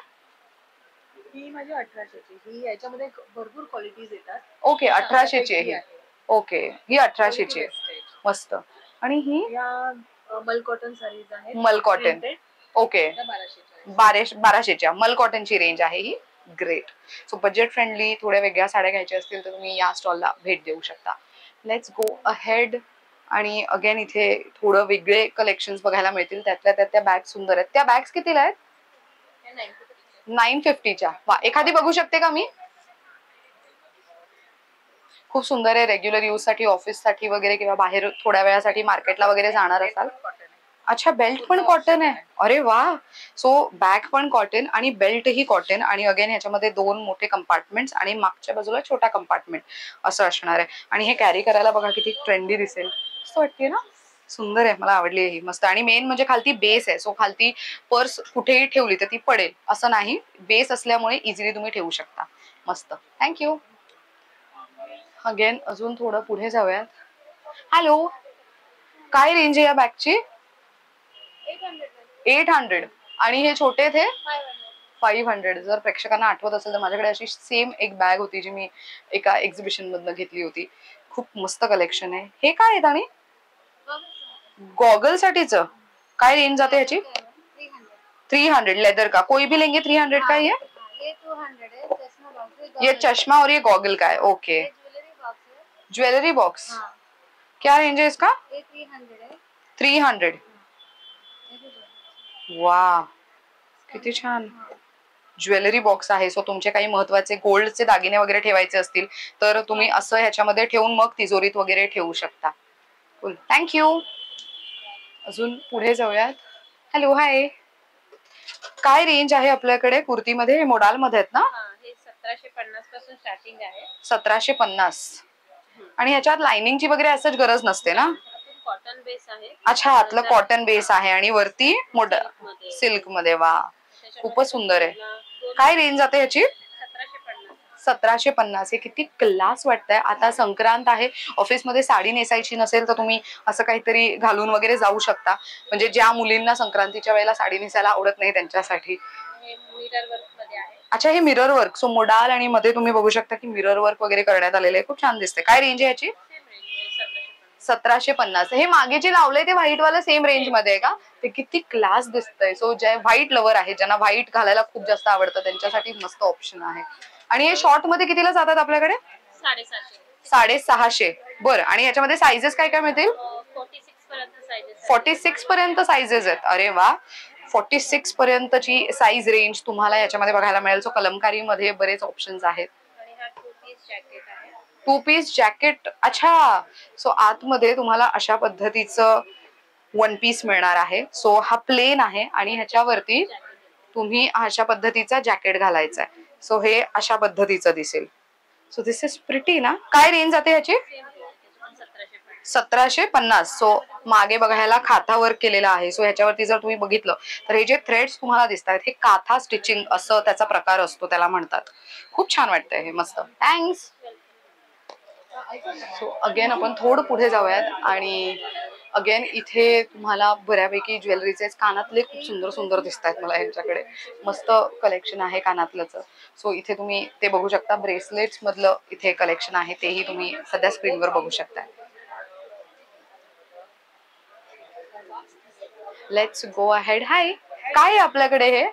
ही माझी 1800 ची. ही याच्यामध्ये भरपूर क्वालिटीज येतात. ओके, 1800 ची आहे. ओके, ही 1800 ची आहे. मस्त. आणि ही मल कॉटन साडीज आहेत. मल कॉटन. ओके, 1200 च्या मल कॉटनची रेंज आहे ही. ग्रेट. सो बजेट फ्रेंडली थोड्या वेगळ्या साड्या घ्यायच्या असतील तर तुम्ही या स्टॉलला भेट देऊ शकता. Let's go ahead. आणि अगेन इथे थोडं वेगळे कलेक्शन्स बघायला मिळतील. त्यातल्या त्यात त्या बॅग सुंदर आहेत. त्या बॅग्स कितीला आहेत? 950 च्या. वा, एखादी बघू शकते का मी? खूप सुंदर आहे. रेग्युलर यूज साठी, ऑफिस साठी वगैरे किंवा बाहेर थोड्या वेळासाठी मार्केटला वगैरे जाणार असाल. अच्छा, बेल्ट पण कॉटन आहे. अरे वा, सो बॅग पण कॉटन आणि बेल्ट ही कॉटन. आणि अगेन ह्याच्यामध्ये 2 मोठे कंपार्टमेंट्स आणि मागच्या बाजूला छोटा कंपार्टमेंट असं असणार आहे. आणि हे कॅरी करायला बघा किती ट्रेंडी दिसेल. असं वाटते ना, सुंदर आहे. मला आवडली ही, मस्त. आणि मेन म्हणजे खालती बेस आहे. सो खालती पर्स कुठेही ठेवली तर ती पडेल असं नाही. बेस असल्यामुळे इझिली तुम्ही ठेवू शकता. मस्त, थँक्यू. अगेन अजून थोडं पुढे जाऊयात. हॅलो, काय रेंज आहे या बॅगची? 800. आणि हे छोटे थे 500. जर प्रेक्षकांना आठवत असेल तर माझ्याकडे अशी सेम एक बॅग होती जी मी एका एक्झिबिशन मधनं घेतली होती. खूप मस्त कलेक्शन आहे. हे काय आहे? आणि गॉगल साठीच काय रेंज जाते याची? 300. लेदर का? कोई भी लेंगे 300 का? ये 200 है. ये चश्मा और ये गॉगल का है. Okay, jewellery box. क्या रेंज है इसका? 300 है. 300. वा, किती छान ज्वेलरी बॉक्स आहे. सो तुमचे काही महत्वाचे गोल्डचे दागिने वगैरे ठेवायचे असतील तर तुम्ही असं ह्याच्यामध्ये ठेवून मग तिजोरीत वगैरे ठेवू शकता. थँक्यू. अजून पुढे जाऊयात. हॅलो, हाय. काय रेंज आहे आपल्याकडे कुर्तीमध्ये? हे मोडाल मध्ये आहेत ना? हे 1750 पासून स्टार्टिंग आहे. 1750. आणि ह्याच्यात लाइनिंगची वगैरे असंच गरज नसते ना? कॉटन बेस आहे. अच्छा, आतलं कॉटन बेस आहे आणि वरती सिल्क मध्ये. वा, खूपच सुंदर आहे. काय रेंज जाते याची? 1750. हे किती क्लास वाटतंय. आता संक्रांत आहे, ऑफिसमध्ये साडी नेसायची नसेल तर तुम्ही असं काहीतरी घालून वगैरे जाऊ शकता. म्हणजे ज्या मुलींना संक्रांतीच्या वेळेला साडी नेसायला आवडत नाही त्यांच्यासाठी. अच्छा, हे मिरर वर्क. सो मोडाल आणि मध्ये तुम्ही बघू शकता की मिरर वर्क वगैरे करण्यात आलेलं आहे. खूप छान दिसते. काय रेंज आहे याची? 1750. हे मागे जे लावलंय ते व्हाईट वाला सेम रेंज मध्ये आहे का? ते किती क्लास दिसतंय. सो जे व्हाईट लवर आहे, ज्यांना व्हाईट घालायला खूप जास्त आवडतं त्यांच्यासाठी मस्त ऑप्शन आहे. आणि हे शॉर्ट मध्ये कितीला जातात आपल्याकडे? 650. बरं. आणि याच्यामध्ये साइजेस काय काय मिळतील? 46 पर्यंत साइजेस आहेत. अरे वा, 46 पर्यंतची साईज रेंज तुम्हाला याच्यामध्ये बघायला मिळेल. सो कलमकारी मध्ये बरेच ऑप्शन्स आहेत. 2 पीस जॅकेट. अच्छा, सो आतमध्ये तुम्हाला अशा पद्धतीचं वन पीस मिळणार आहे. सो हा प्लेन आहे आणि ह्याच्यावरती तुम्ही अशा पद्धतीचा जॅकेट घालायचा आहे. सो हे अशा पद्धतीचं दिसेल. सो दिस इज प्रिटी ना. काय रेंज जाते ह्याची? 1750. सो मागे बघायला काथा वर्क केलेला आहे. सो ह्याच्यावरती जर तुम्ही बघितलं तर हे जे थ्रेड्स तुम्हाला दिसत आहेत हे काथा स्टिचिंग असं त्याचा प्रकार असतो, त्याला म्हणतात. खूप छान वाटतंय हे, मस्त. थँक्स. सो अगेन आपण थोडं पुढे जाऊयात आणि अगेन इथे तुम्हाला बऱ्यापैकी ज्वेलरीचे कानातले खूप सुंदर सुंदर दिसत आहेत मला यांच्याकडे. मस्त कलेक्शन आहे कानातलंच. सो इथे तुम्ही ते बघू शकता. ब्रेसलेट्स मधलं इथे कलेक्शन आहे, तेही तुम्ही सध्या स्क्रीनवर बघू शकता. Let's go ahead. हाय, काय आहे आपल्याकडे हे?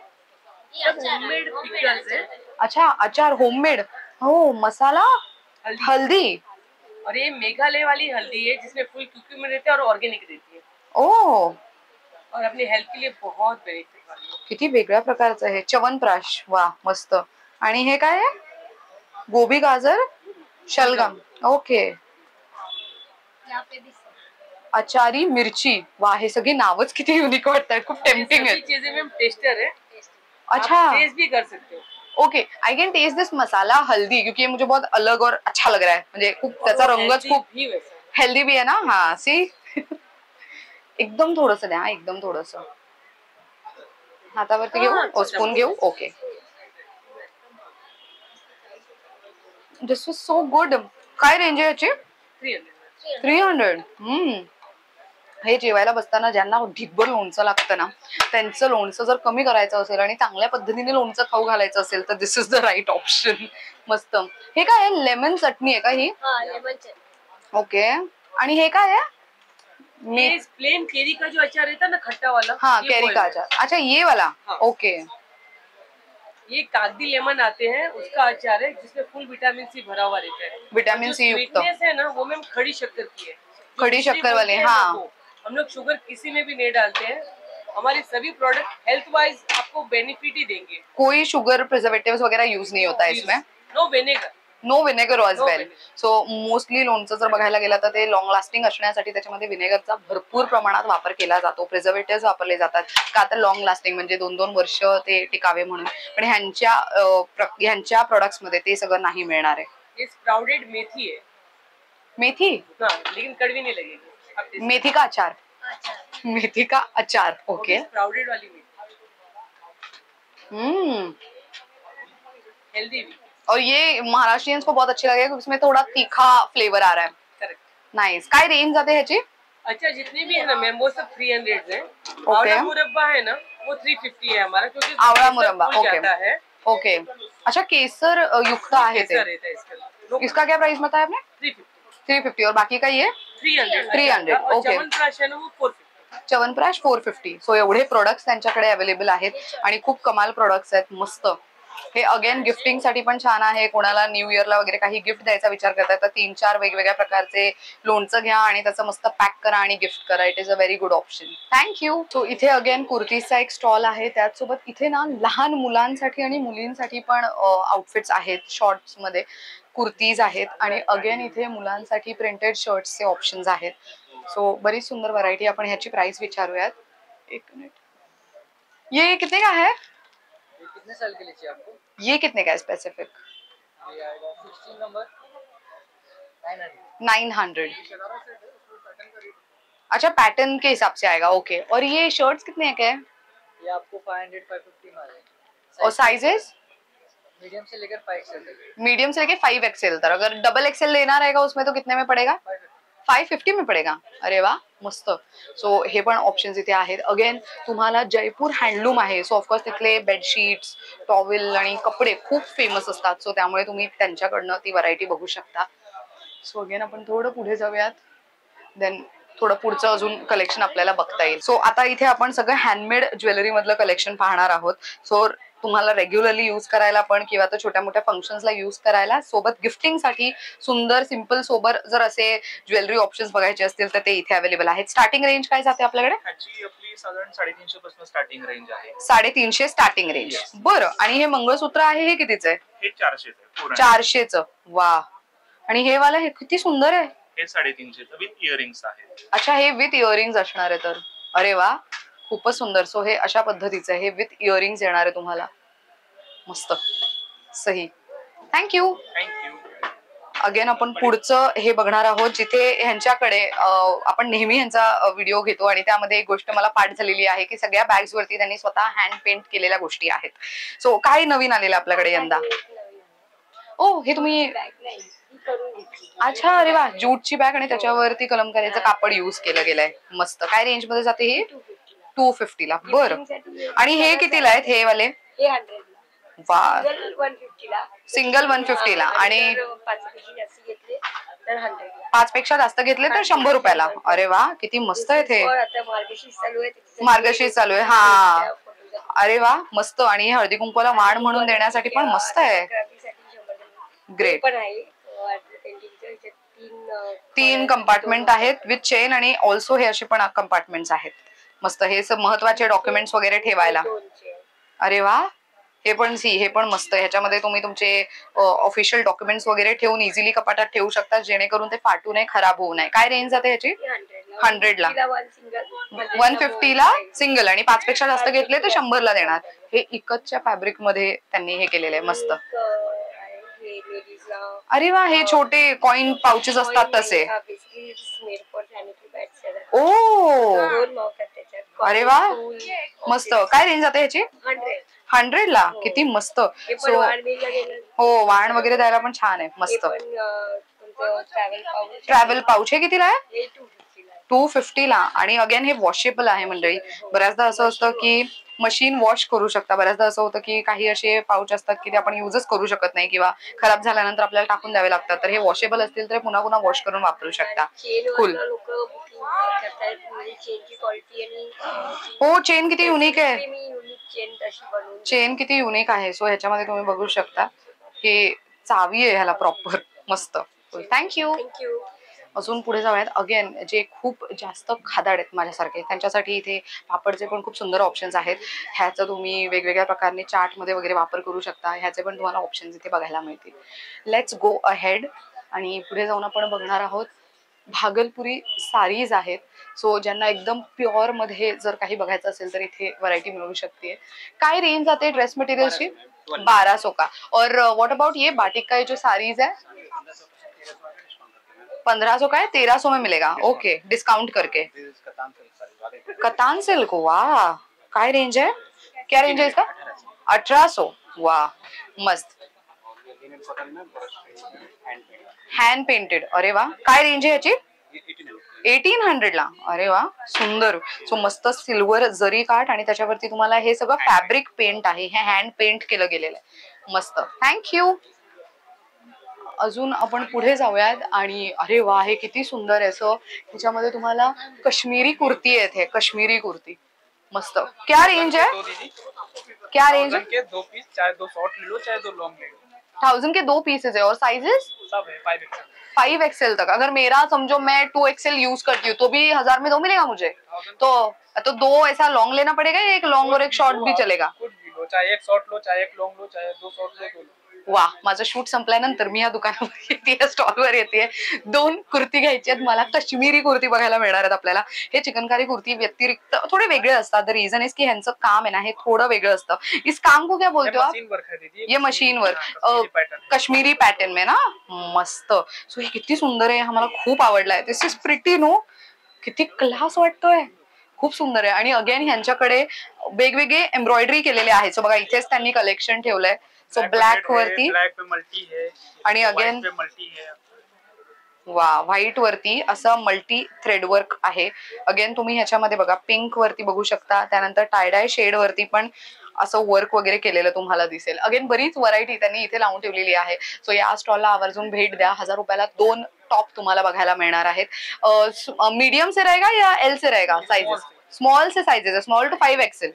अच्छा, अचार होममेड. हो, मसाला हल्दी. और ये मेघालय वाली हल्दी है जिसमें फुल क्यूक्यूमिन रहता है और ऑर्गेनिक रहती है. ओ, और अपनी हेल्थ के लिए बहुत बेनिफिट वाली है. किती वेगळ्या प्रकारचं आहे. च्यवनप्राश. वा, मस्त. आणि हे काय आहे? गोबी, गाजर, शलगम. ओके. अचारी मिरची. वा, हे सगळी नावच किती युनिक वाटतात. खूप टेम्पटिंग आहे. चीजें में हम टेस्टर है. अच्छा, टेस्ट भी कर सकते हो. ओके, आई कैन टेस्ट दिस मसाला हल्दी क्योंकि ये मुझे बहुत अलग और अच्छा लग रहा है. म्हणजे खूप त्याचा रंगच खूप हेल्दी भी आहे ना. हा, सी. एकदम थोडस द्या, एकदम थोडस. हातावरती घेऊ, स्पून घेऊ. Okay. This is so good. काय रेंज आहे याची? 300. हे जेवायला बसताना ज्यांना ढिगभर लोणचं लागतं ना, त्यांचं लोणचं जर कमी करायचं असेल आणि चांगल्या पद्धतीने लोणचं खाऊ घालायचं असेल तर दिस इज द राईट ऑप्शन. मस्त. हे काय आहे? लेमन चटणी आहे का ही? ओके. आणि हे काय आहे? प्लेन केरी का जो अचार रहता है ना, खट्टा वाला. हाँ, केरी का अचार. अच्छा, ये वाला. ओके. ये कागदी लेमन आते हैं, उसका अचार है जिसमें फुल विटामिन सी भरा हुआ रहता है. विटामिन सी युक्त है ना, वो मैम खड़ी शक्कर की है. खड़ी शक्कर वाले. हाँ, हम लोग शुगर किसी में भी नहीं डालते हैं. हमारे सभी प्रोडक्ट हेल्थ वाइज आपको बेनिफिट ही देंगे. कोई शुगर प्रिजर्वेटिव्स वगैरह यूज नहीं होता है इसमें. No vinegar. No vinegar as well. So mostly लोणचं जर बघायला गेलं तर ते लॉंग लास्टिंग असण्यासाठी त्याच्यामध्ये विनेगरचा भरपूर प्रमाणात वापर केला जातो. प्रिझर्वेटिव्ह वापरले जातात का तर लॉंग लास्टिंग म्हणजे 2-2 वर्ष ते टिकावे म्हणून. पण ह्यांच्या प्रोडक्ट्स मध्ये ते सगळं नाही मिळणार आहे. ये स्प्राउटेड मेथी है. मेथी. हाँ, लेकिन कड़वी नहीं लगेगी. मेथी का अचार. मेथी का अचार. ओके. स्प्राउटेड वाली मेथी. हेल्दी भी. और ये महाराष्ट्रियंस को बहुत अच्छी लगेगी क्योंकि इसमें थोड़ा तीखा फ्लेवर आ रहा है. करेक्ट. नाइस. काय रेंज जाते ह्याची? अच्छा, जितने भी है ना मैम वो सब 300 है. आवड़ा मुरब्बा है ना वो 350 है हमारा, क्योंकि आवड़ा मुरब्बा. ओके. है. ओके. अच्छा, केसर युक्त आहे ते. इसका क्या प्राइस बताया आपने? 350. और बाकी का ये 300. ओके. च्यवनप्राश है ना वो 450. च्यवनप्राश 450. सो एवढे प्रोडक्ट्स त्यांच्याकडे अवेलेबल आहेत आणि खूप कमाल प्रोडक्ट्स आहेत. मस्त. हे अगेन गिफ्टिंग साठी पण छान आहे. कोणाला न्यू इयरला वगैरे काही गिफ्ट द्यायचा विचार करताय तर 3-4 वेगवेगळ्या प्रकारचे लोणचं घ्या आणि त्याचं मस्त पॅक करा आणि गिफ्ट करा. It is a very good option. Thank you. So इथे अगेन कुर्तीजचा एक स्टॉल आहे. त्याचसोबत इथे ना लहान मुलांसाठी आणि मुलींसाठी पण आउटफिट्स आहेत. शॉर्ट्स मध्ये कुर्तीज आहेत आणि अगेन इथे मुलांसाठी प्रिंटेड शर्ट्सचे ऑप्शन्स आहेत. सो बरीच सुंदर व्हरायटी. आपण ह्याची प्राइस विचारूयात. एक मिनिट. ये कितने का है? कितने साल के लिए चाहिए आपको? ये कितने का है स्पेसिफिक? ये आएगा 16 नंबर 900. अच्छा, पैटर्न के हिसाब से आएगा. ओके. और ये शर्ट्स कितने के हैं? ये आपको 500-550 में आ जाएगा. और साइजेस? मीडियम से लेकर 5XL तक. मीडियम से लेकर 5XL तक. अगर डबल XL लेना रहेगा उसमें तो कितने में पड़ेगा? 550 में पडेगा. अरे वा, मस्त. सो हे पण ऑप्शन्स इथे आहेत. अगेन तुम्हाला जयपूर हँडलूम आहे. सो ऑफकोर्स तिथले बेडशीट्स, टॉवेल आणि कपडे खूप फेमस असतात. सो त्यामुळे तुम्ही त्यांच्याकडनं ती व्हरायटी बघू शकता. सो अगेन आपण थोडं पुढे जाऊयात. देन थोडं पुढचं अजून कलेक्शन आपल्याला बघता येईल. सो आता इथे आपण सगळं हँडमेड ज्वेलरी मधलं कलेक्शन पाहणार आहोत. सो तुम्हाला रेग्युलरली यूज करायला पण किंवा तर छोट्या मोठ्या फंक्शन्सला यूज करायला, सोबत गिफ्टिंगसाठी सुंदर सिंपल सोबर जर असे ज्वेलरी ऑप्शन्स बघायचे असतील तर ते इथे अवेलेबल आहेत. स्टार्टिंग रेंज काय जाते आपल्याकडे? आपली साधारण 350 पासून स्टार्टिंग रेंज आहे. 350 स्टार्टिंग रेंज. बरं. आणि हे मंगळसूत्र आहे हे कितीचं आहे? हे 400 आहे. 400चं. वा. आणि हे वाला हे किती सुंदर आहे. हे 350 विथ इयरिंग्स आहे. अच्छा, हे विथ इयरिंग्स असणार आहे तर. अरे वा, खूपच सुंदर. सो हे अशा पद्धतीचं हे विथ इयरिंग्स येणार आहे तुम्हाला. मस्त सही. थँक्यू. थँक्यू. अगेन आपण पुढचं हे बघणार आहोत जिथे ह्यांच्याकडे आपण नेहमी ह्यांचा व्हिडिओ घेतो आणि त्यामध्ये एक गोष्ट मला पाठ झालेली आहे की सगळ्या बॅग्स वरती त्यांनी स्वतः हँड पेंट केलेल्या गोष्टी आहेत. सो काय नवीन आलेलं आपल्याकडे यंदा? ओ हे तुम्ही अच्छा, अरे वा, ज्यूटची बॅग आणि त्याच्यावरती कलमकारीचं कापड युज केलं गेलंय. मस्त. काय रेंज मध्ये जाते ही? 250 ला. बरं. आणि हे कितीला आहेत हे वाले? वा, सिंगल 150 ला आणि 5 पेक्षा जास्त घेतले तर 100 रुपयाला. अरे वा, किती मस्त आहे ते. मार्गशीर्ष चालू आहे. हा, अरे वा, मस्त. आणि हे हळदी कुंकवाला वाण म्हणून देण्यासाठी पण मस्त आहे. ग्रेट. 3 कंपार्टमेंट आहेत विथ चेन आणि ऑल्सो हे असे पण कंपार्टमेंट्स आहेत. मस्त. हे महत्वाचे डॉक्युमेंट्स वगैरे ठेवायला. अरे वा, हे पण हे पण मस्त. ह्याच्यामध्ये तुम्ही तुमचे ऑफिशियल डॉक्युमेंट्स वगैरे ठेवून इझिली कपाटात ठेवू शकता जेणेकरून ते फाटू नये, खराब होऊ नये. काय रेंज जाते ह्याची? 100 ला. 150 ला सिंगल आणि 5 पेक्षा जास्त घेतले तर 100 ला देणार. हे इकतच्या फॅब्रिक मध्ये त्यांनी हे केलेलं आहे. मस्त. अरे वा, हे छोटे कॉइन पाउचेस असतात तसे. ओ, अरे वा, मस्त. काय रेंज जाते ह्याची? 100 ला. किती मस्त. सो हो, वाण वगैरे द्यायला पण छान आहे. मस्त. ट्रॅव्हल पाऊच हे कितीला आहे? 250 ला. आणि अगेन हे वॉशेबल आहे मंडळी. बऱ्याचदा असं असतं की मशीन वॉश करू शकता. बऱ्याचदा असं होतं की काही असे पाऊच असतात की ते आपण युजच करू शकत नाही किंवा खराब झाल्यानंतर आपल्याला टाकून द्यावे लागतात. तर हे वॉशेबल असतील तर पुन्हा पुन्हा वॉश करून वापरू शकता. फुल. हो, चेन किती युनिक आहे. चेन किती युनिक आहे. सो ह्याच्यामध्ये तुम्ही बघू शकता हे चावी आहे ह्याला प्रॉपर. मस्त. थँक्यू. अजून पुढे जाऊयात. अगेन जे खूप जास्त खादाड आहेत माझ्यासारखे त्यांच्यासाठी इथे पापडचे पण खूप सुंदर ऑप्शन्स आहेत. ह्याचं तुम्ही वेगवेगळ्या प्रकारे चाटमध्ये वगैरे वापर करू शकता. ह्याचे पण तुम्हाला ऑप्शन्स इथे बघायला मिळतील. Let's go ahead. आणि पुढे जाऊन आपण बघणार आहोत भागलपुरी सारीज आहेत. सो ज्यांना एकदम प्युअर मध्ये जर काही बघायचं असेल तर इथे व्हरायटी मिळू शकते. काय रेंज जाते ड्रेस मटेरियलची? 1200 का. और व्हाट अबाउट ये बाटिक का जो सारीज है? 1500 का है, 1300 में मिलेगा. ओके, डिस्काउंट करके. कतान सिल्क. वाह, काय रेंज है? क्या रेंज है इसका? 1800. वाह, मस्त. Hand painted. अरे वा, काय रेंज आहे याची? 1800 ला. अरे वा, सुंदर. सो मस्त सिल्वर जरी काठ आणि त्याच्यावरती तुम्हाला हे सगळं फॅब्रिक पेंट आहे. हे हँड पेंट केलं गेलेलं आहे. मस्त. थँक्यू. अजून आपण पुढे जाऊयात. आणि अरे वा, हे किती सुंदर आहे. सो ह्याच्यामध्ये तुम्हाला काश्मीरी कुर्ती येते. काश्मीरी कुर्ती मस्त. क्या रेंज है? क्या रेंज है? 2 पीस, चाहे 2 शॉर्ट ले लो चाहे 2 लॉन्ग ले लो. 1000 के 2 पीसेस है और साइजेस सब है 5XL. 5XL तक. अगर मेरा समझो मैं 2XL यूज करती हूँ तो भी 1000 में 2 मिलेगा मुझे? तो 2 ऐसा लॉन्ग लेना पड़ेगा या एक लॉन्ग और एक शॉर्ट भी चलेगा? कुछ भी लो, चाहे 1 शॉर्ट लो, चाहे 1 लॉन्ग लो, चाहे 2 शॉर्ट लो, 2 लो. वा, माझं शूट संपल्यानंतर मी या दुकानावर येते, स्टॉलवर येते. 2 कुर्ती घ्यायची आहेत मला. काश्मीरी कुर्ती बघायला मिळणार आहेत आपल्याला. हे चिकनकारी कुर्ती व्यतिरिक्त थोडे वेगळे असतात. द रीजन इज की ह्यांचं काम आहे ना हे थोडं वेगळं असतं. इस काम को क्या बोलते हो आप? मशीन वर्क है दीदी. ये मशीन वर्क काश्मीरी पॅटर्न में ना. मस्त. सो हे किती सुंदर आहे. हा मला खूप आवडलाय. दिस इज प्रिटी नो. किती क्लास वाटतोय. खूप सुंदर आहे. आणि अगेन ह्यांच्याकडे वेगवेगळे एम्ब्रॉयडरी केलेले आहेत. सो बघा इथेच त्यांनी कलेक्शन ठेवलंय. सो ब्लॅक वरती ब्लॅक पे मल्टी है आणि अगेन पे मल्टी है. वा, व्हाईट वरती असं मल्टी थ्रेड वर्क आहे. अगेन तुम्ही ह्याच्यामध्ये बघा पिंक वरती बघू शकता. त्यानंतर टायडाय शेड वरती पण असं वर्क वगैरे केलेलं तुम्हाला दिसेल. अगेन बरीच व्हरायटी त्यांनी इथे लावून ठेवलेली आहे. सो या स्टॉलला आवर्जून भेट द्या. 1000 रुपयाला 2 टॉप तुम्हाला बघायला मिळणार आहेत. मीडियम से रहेगा या एल से रहेगा साइजेस? स्मॉल से साइजेस, स्मॉल टू 5XL.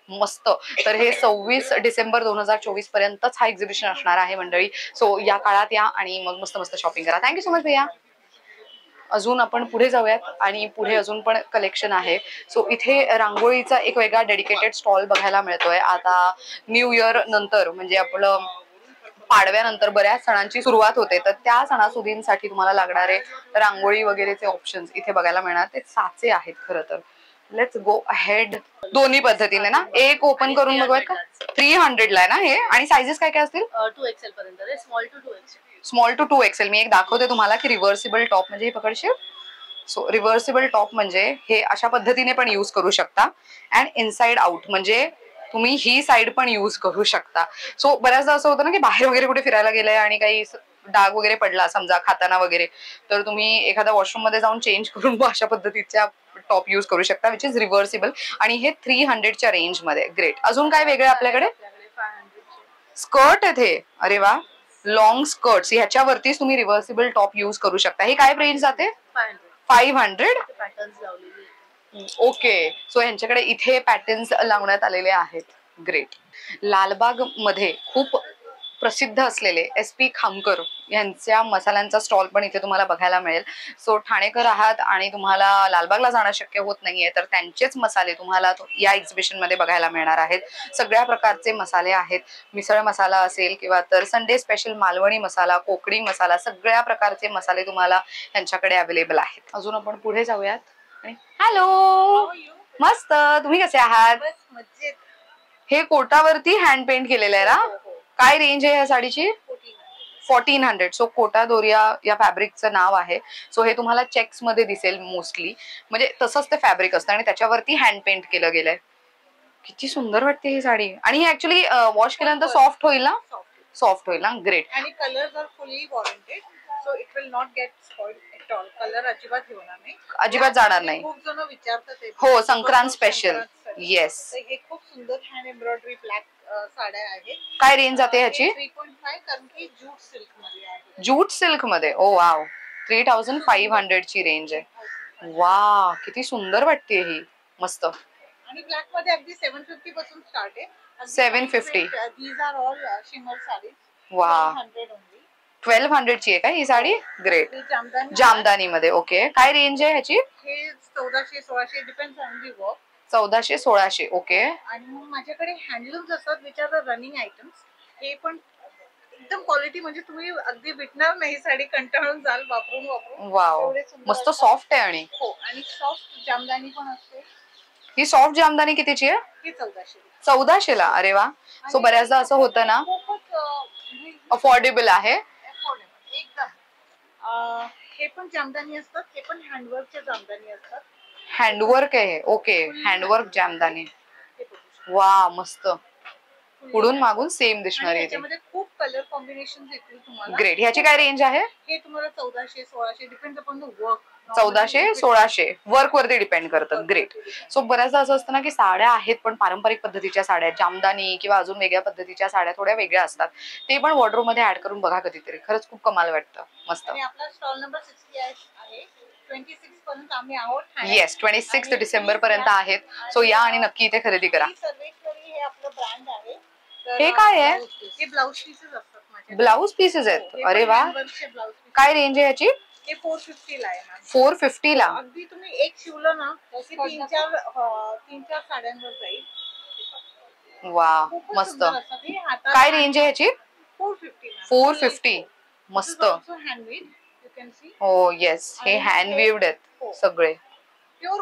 मस्त. तर हे 26 डिसेंबर 2024 पर्यंतच हा एक्झिबिशन असणार आहे मंडळी. सो या काळात या आणि मग मस्त मस्त शॉपिंग करा. थँक्यू सो मच भैया. अजून आपण पुढे जाऊयात. आणि पुढे अजून पण कलेक्शन आहे. सो इथे रांगोळीचा एक वेगळा डेडिकेटेड स्टॉल बघायला मिळतोय. आता न्यू इयर नंतर म्हणजे आपलं पाडव्यानंतर बऱ्याच सणांची सुरुवात होते. तर त्या सणासुदींसाठी तुम्हाला लागणारे रांगोळी वगैरेचे ऑप्शन्स इथे बघायला मिळणार. ते साचे आहेत खरं तर. Let's go ahead. दोन्ही पद्धतीने ना, एक ओपन करून बघूयात का? 300 ला आहे ना हे. आणि साइजेस काय काय असतील? 2XL पर्यंत, small to 2XL. Small to 2XL. मी एक दाखवते तुम्हाला की रिव्हर्सिबल टॉप म्हणजे हे पकडशील. सो रिव्हर्सिबल टॉप म्हणजे हे अशा पद्धतीने पण यूज करू शकता. अँड इनसाइड आउट म्हणजे तुम्ही ही साइड पण यूज करू शकता. सो बऱ्याचदा असं होतं ना की बाहेर वगैरे कुठे फिरायला गेलंय आणि काही डाग वगैरे पडला समजा खाताना वगैरे, तर तुम्ही एखाद्या वॉशरूम मध्ये जाऊन चेंज करून अशा पद्धतीच्या टॉप यूज करू शकता, विच इज रिव्हर्सिबल. आणि हे 300च्या रेंज मध्ये. ग्रेट. अजून काय वेगळं आपल्याकडे? स्कर्ट आहेत हे. अरे वा, लॉंग स्कर्ट्स. ह्याच्यावरतीच तुम्ही रिव्हर्सिबल टॉप यूज करू शकता. हे काय रेंज जाते? 500. पॅटर्न्स लावलेली. ओके. सो यांच्याकडे इथे पॅटर्न्स लावण्यात आलेले आहेत. ग्रेट. लालबाग मध्ये खूप प्रसिद्ध असलेले SP खामकर यांच्या मसाल्यांचा स्टॉल पण इथे तुम्हाला बघायला मिळेल. सो ठाणेकर आहात आणि तुम्हाला लालबागला जाणं शक्य होत नाहीये, तर त्यांचेच मसाले तुम्हाला या एक्झिबिशन मध्ये बघायला मिळणार आहेत. सगळ्या प्रकारचे मसाले आहेत. मिसळ मसाला असेल किंवा तर संडे स्पेशल मालवणी मसाला, कोकणी मसाला, सगळ्या प्रकारचे मसाले तुम्हाला यांच्याकडे अवेलेबल आहेत. अजून आपण पुढे जाऊयात. हॅलो, मस्त. तुम्ही कसे आहात? मजेत. हे कोटावरती हँड पेंट केलेलं आहे ना? काय रेंज आहे या साडीची? 1400. सो कोटा दोरिया या फॅब्रिकचं नाव आहे. सो हे तुम्हाला चेक्स मध्ये दिसेल मोस्टली, म्हणजे तसंच ते फॅब्रिक असतं आणि त्याच्यावरती हँड पेंट केलं गेलंय. किती सुंदर वाटते ही साडी. आणि ही ऍक्च्युली वॉश केल्यानंतर सॉफ्ट होईल ना? सॉफ्ट होईल ना. ग्रेट. आणि colours are fully warranted, so it will not get spoiled at all. Colour अजिबात होणार नाही, अजिबात जाणार नाही. खूप जण विचारतात. हो, संक्रांत स्पेशल. येस. हे खूप सुंदर हँड एम्ब्रॉयडरी ब्लॅक साड्या आहेत. काय रेंज जाते ह्याची? 3.5, कारण की जूट सिल्क मध्ये आहे. जूट सिल्क मध्ये. ओ वाव. 3500 ची रेंज आहे. वा, किती सुंदर वाटते ही. मस्त. आणि ब्लॅक मध्ये अगदी 750 पासून स्टार्ट आहे. 750. These are all shimmer saris. वा. 1200 ओनली. 1200 ची आहे का ही साडी? ग्रेट. जामदानी. जामदानी मध्ये. ओके. काय रेंज आहे ह्याची? हे 1400-1600 depends on the work. 1400-1600. Okay. आणि मग माझ्याकडे हँडलूम्स असतात which are the running items. हे पण एकदम क्वालिटी, म्हणजे तुम्ही अगदी विकणार नाही साडी, कंटाळून जाल वापरून वापरून. वाव, मस्त सॉफ्ट आहे. आणि हो, आणि सॉफ्ट जामदानी पण असते. ही सॉफ्ट जामदानी कितीची आहे? ही 1400. 1400 ला. अरे वा. सो बऱ्याचदा असं होतं ना, अफोर्डेबल आहे एकदम. हे पण जामदानी असतात, हे पण हँडवर्कच्या जामदानी असतात. हँडवर्क आहे. ओके. हँडवर्क जामदानी. वा, मस्त. पुढून मागून सेम दिसणार आहे. याच्यामध्ये खूप कलर कॉम्बिनेशन येतील तुम्हाला. ग्रेट. ह्याची काय रेंज आहे? हे तुम्हाला 1400-1600 depend upon the work. 1400-1600 work वरती डिपेंड करतं. ग्रेट. सो बऱ्याचदा असं असतं ना की साड्या आहेत पण पारंपरिक पद्धतीच्या साड्या, जामदानी किंवा अजून वेगळ्या पद्धतीच्या साड्या थोड्या वेगळ्या असतात. ते पण वॉर्डरोब मध्ये ऍड करून बघा कधीतरी. खरंच खूप कमाल वाटतं. मस्त. आणि आपला स्टॉल नंबर 60 आहे. 26 पर्यंत आम्ही आहोत. येस, 26 डिसेंबर पर्यंत आहेत. सो या आणि नक्की इथे खरेदी करा. हे आपलं ब्रँड आहे. हे काय आहे? हे ब्लाउज पीसेस असतात माझे. ब्लाउज पीसेस आहेत. अरे वा. काय रेंज आहे याची? हे 450 ला आहे. 450 ला. अगदी तुम्ही एक शिवलं ना, 3-4 साड्यांवर जाईल. वा, मस्त. काय रेंज आहे याची? 450. मस्त. हो, येस. हे हँडवीव्ड आहेत सगळे.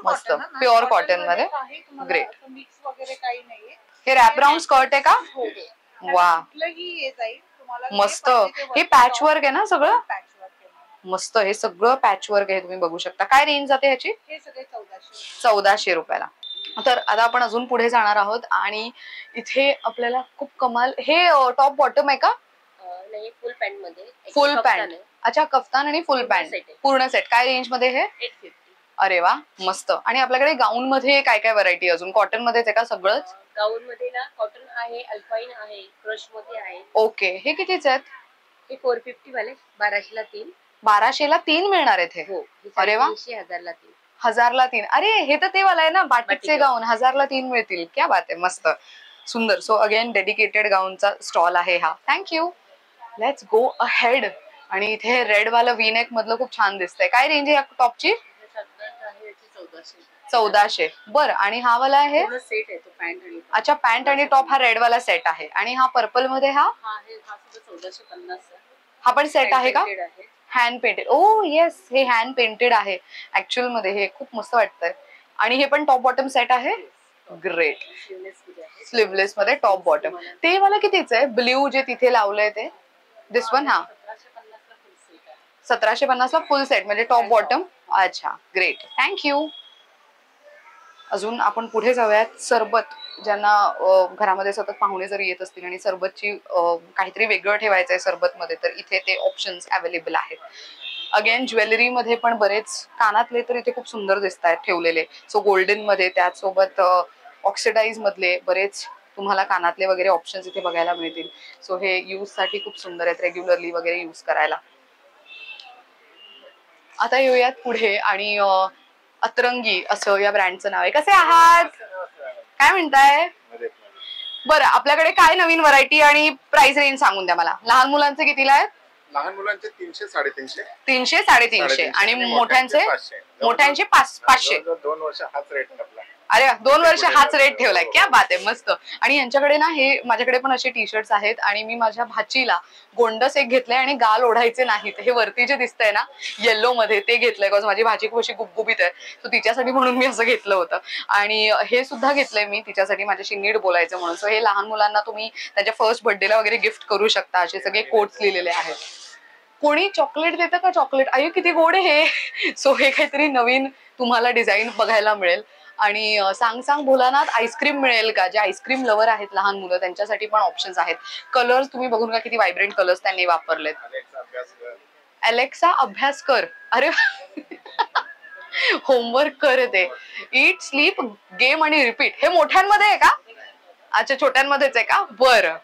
मस्त. प्युअर कॉटन मध्ये. ग्रेट. मिक्स वगैरे काही नाहीये. हे रॅप राऊंड स्कर्ट आहे का? वा, मस्त. हे पॅच वर्क आहे ना सगळं? मस्त. हे सगळं पॅच वर्क आहे, तुम्ही बघू शकता. काय रेंज जाते ह्याची? 1400 रुपयाला. तर आता आपण अजून पुढे जाणार आहोत आणि इथे आपल्याला खूप कमाल. हे टॉप बॉटम आहे का? नाही, फुल पॅन्ट मध्ये. फुल पॅन्ट. अच्छा, कफ्तान आणि फुल पॅन्ट पूर्ण सेट. काय रेंज मध्ये हे? 850. अरे वा, मस्त. आणि आपल्याकडे गाऊन मध्ये काय काय व्हरायटी अजून? कॉटन मध्येच आहे का सगळंच? गाऊन मध्ये ना कॉटन आहे, अल्पाईन आहे, क्रश मध्ये आहे. ओके. हे कितीच आहेत? हे 450 वाले. 1200 ला 3. 1200 ला 3 मिळणार आहेत हे? हो. अरे वा. 1000 ला 3. 1000 ला 3. अरे, हे तर ते वाला आहे ना, बाटिकचे गाऊन. 1000 ला 3 मिळतील. क्या बात आहे. मस्त सुंदर. सो अगेन डेडिकेटेड गाऊनचा स्टॉल आहे हा. थँक्यू. Let's go ahead. आणि इथे रेड वाला वी नेक मधलं खूप छान दिसतंय. काय रेंज आहे या टॉपची? 1400. बरं. आणि हा वाला आहे? सेट आहे तो, पॅन्ट आणि. अच्छा, पॅन्ट आणि टॉप हा रेड वाला सेट आहे. आणि हा पर्पल मध्ये हा? हा 1450. हा पण सेट आहे का? Hand painted. ओ येस, हे हँड पेंटेड आहे ऍक्च्युअल मध्ये. हे खूप मस्त वाटतंय. आणि हे पण टॉप बॉटम सेट आहे. ग्रेट. स्लीवलेस मध्ये टॉप बॉटम. ते मला कितीच आहे ब्ल्यू जे तिथे लावलंय ते? This one. हा 1750 ला फुल सेट म्हणजे टॉप बॉटम. अच्छा ग्रेट, थँक्यू. अजून आपण पुढे जाऊयात. सरबत, ज्यांना घरामध्ये सतत पाहुणे जर येत असतील आणि सरबतची काहीतरी वेगळं ठेवायचं आहे सरबत मध्ये, तर इथे ते ऑप्शन्स अवेलेबल आहेत. अगेन ज्वेलरी मध्ये पण बरेच कानातले तर इथे खूप सुंदर दिसत आहेत ठेवलेले. सो गोल्डन मध्ये, त्याचसोबत ऑक्सिडाइज मधले बरेच तुम्हाला कानातले वगैरे ऑप्शन्स इथे बघायला मिळतील. सो हे यूज साठी खूप सुंदर आहेत, रेग्युलरली वगैरे यूज करायला. आता येऊयात पुढे आणि अतरंगी असं या ब्रँडचं नाव आहे. कसे आहात, काय म्हणताय? बरं, आपल्याकडे काय नवीन व्हरायटी आणि प्राइस रेंज सांगून द्या मला. लहान मुलांचे कितीला आहेत? लहान मुलांचे 300 350. 300 350 आणि मोठ्यांचे 500. 2 वर्ष हाच रेट ठेवला. अरे 2 वर्ष हाच रेट ठेवलाय, क्या बात आहे, मस्त. आणि यांच्याकडे ना हे माझ्याकडे पण असे टी शर्ट्स आहेत आणि मी माझ्या भाचीला गोंडस एक घेतलंय आणि गाल ओढायचे नाहीत, हे वरती जे दिसतंय ना येल्लो मध्ये ते घेतलंय. बिकॉज माझी भाची खूप अशी गुबगुबीत आहे, सो तिच्यासाठी म्हणून मी असं घेतलं होतं. आणि हे सुद्धा घेतलंय मी तिच्यासाठी, माझ्याशी नीट बोलायचं म्हणून. सो हे लहान मुलांना तुम्ही त्यांच्या फर्स्ट बर्थडेला वगैरे गिफ्ट करू शकता. असे सगळे कोट्स लिहिलेले आहेत. कोणी चॉकलेट देतं का? चॉकलेट, अयो किती गोड आहे हे. सो हे काहीतरी नवीन तुम्हाला डिझाईन बघायला मिळेल. आणि सांग भोलानाथ आईस्क्रीम मिळेल का? जे आईस्क्रीम लवर आहेत लहान मुलं त्यांच्यासाठी पण ऑप्शन्स आहेत. कलर्स तुम्ही बघून का किती व्हायब्रंट कलर्स त्यांनी वापरलेत. अलेक्सा अभ्यास कर. अरे होमवर्क कर ते. ईट स्लीप गेम आणि रिपीट. हे मोठ्यांमध्ये आहे का? अच्छा छोट्यांमध्येच आहे का? बरं,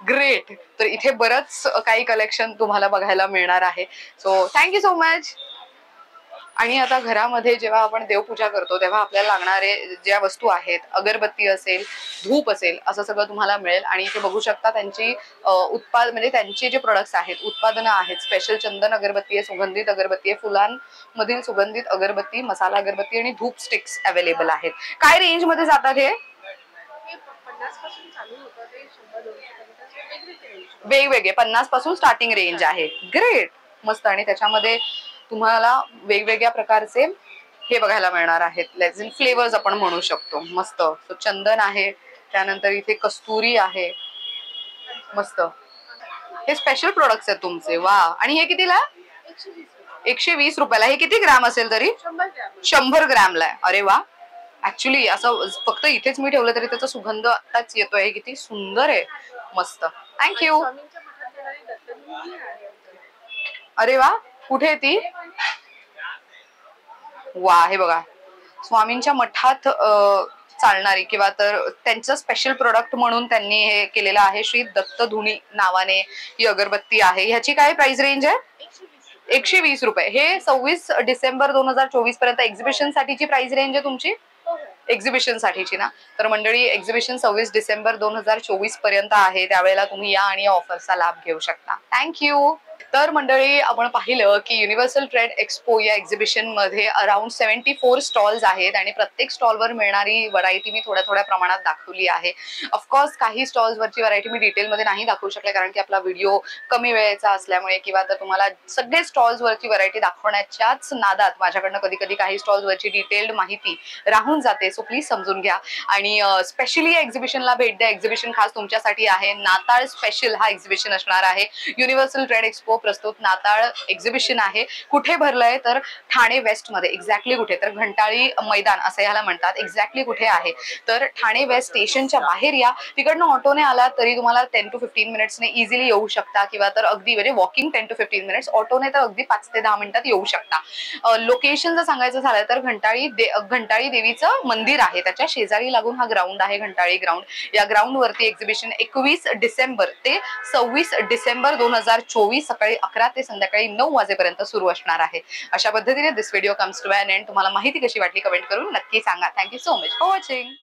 ग्रेट. तर इथे बरंच काही कलेक्शन तुम्हाला बघायला मिळणार आहे. So thank you so much. आणि आता घरामध्ये जेव्हा आपण देवपूजा करतो तेव्हा आपल्याला लागणारे ज्या वस्तू आहेत, अगरबत्ती असेल, धूप असेल, असं सगळं तुम्हाला मिळेल. आणि इथे बघू शकता त्यांची म्हणजे त्यांचे जे प्रोडक्ट्स आहेत, उत्पादनं आहेत. स्पेशल चंदन अगरबत्ती आहे, सुगंधित अगरबत्ती आहे, फुलांमधील सुगंधित अगरबत्ती, मसाला अगरबत्ती आणि धूप स्टिक्स अवेलेबल आहेत. काय रेंज मध्ये जातात हे? 50 पासून चालू होतं ते 100-200 वेगवेगळे 50 पासून स्टार्टिंग रेंज आहे. ग्रेट, मस्त. आणि त्याच्यामध्ये तुम्हाला वेगवेगळ्या प्रकारचे हे बघायला मिळणार आहेत. लेझिन फ्लेवर्स आपण म्हणू शकतो. मस्त. तो चंदन आहे, त्यानंतर इथे कस्तुरी आहे, मस्त. हे स्पेशल प्रोडक्ट्स आहेत तुमचे. वा. आणि हे कितीला? 120 रुपयाला. हे किती ग्राम असेल तरी? 100 ग्रामला आहे. अरे वा. ऍक्च्युली असं फक्त इथेच मी ठेवलं तरी त्याचा सुगंध आताच येतोय. किती सुंदर आहे, मस्त. थँक्यू. अरे वा, कुठे आहे ती? वा, हे बघा, स्वामींच्या मठात चालणारी किंवा तर त्यांचं स्पेशल प्रोडक्ट म्हणून त्यांनी हे केलेलं आहे. श्री दत्त धुनी नावाने ही अगरबत्ती आहे. ह्याची काय प्राइस रेंज आहे? 120 रुपये. हे 26 डिसेंबर 2024 पर्यंत एक्झिबिशन साठीची प्राइस रेंज आहे तुमची? एक्झिबिशन साठीची ना? तर मंडळी, एक्झिबिशन 26 डिसेंबर 2024 पर्यंत आहे. त्यावेळेला तुम्ही या आणि या ऑफरचा लाभ घेऊ शकता. थँक्यू. तर मंडळी, आपण पाहिलं की युनिव्हर्सल ट्रेड एक्सपो या एक्झिबिशन मध्ये अराउंड 74 स्टॉल्स आहेत आणि प्रत्येक स्टॉलवर मिळणारी व्हरायटी मी थोड्या प्रमाणात दाखवली आहे. ऑफकोर्स काही स्टॉल्सवरची व्हरायटी मी डिटेलमध्ये नाही दाखवू शकले, कारण की आपला व्हिडिओ कमी वेळेचा असल्यामुळे, किंवा तर तुम्हाला सगळे स्टॉल्सवरची व्हरायटी दाखवण्याच्याच नादात माझ्याकडनं कधी कधी काही स्टॉल्सवरची डिटेल्ड माहिती राहून जाते. सो प्लीज समजून घ्या. आणि स्पेशली या एक्झिबिशनला भेट द्या. एक्झिबिशन खास तुमच्यासाठी आहे. नाताळ स्पेशल हा एक्झिबिशन असणार आहे. युनिव्हर्सल ट्रेड एक्सपो प्रस्तुत नाताळ एक्झिबिशन आहे. कुठे भरलंय तर ठाणे वेस्ट मध्ये. एक्झॅक्टली कुठे तर घंटाळी मैदान असं याला म्हणतात. एक्झॅक्टली कुठे आहे तर ठाणे वेस्ट स्टेशनच्या बाहेर या. तिकडनं ऑटोने आला तरी तुम्हाला 10 to 15 मिनिट्सने इझिली येऊ शकता, किंवा तर अगदी म्हणजे वॉकिंग 10 to 15 मिनिट्स, ऑटोने तर अगदी 5 ते 10 मिनिटात येऊ शकता. लोकेशन जर सांगायचं झालं तर घंटाळी देवीचं मंदिर आहे, त्याच्या शेजारी लागून हा ग्राउंड आहे, घंटाळी ग्राउंड. या ग्राउंड वरती एक्झिबिशन 21 डिसेंबर ते 26 डिसेंबर 2024 सकाळी 11 ते संध्याकाळी 9 वाजेपर्यंत सुरू असणार आहे. अशा पद्धतीने this video comes to an end. तुम्हाला माहिती कशी वाटली कमेंट करून नक्की सांगा. Thank you so much for watching.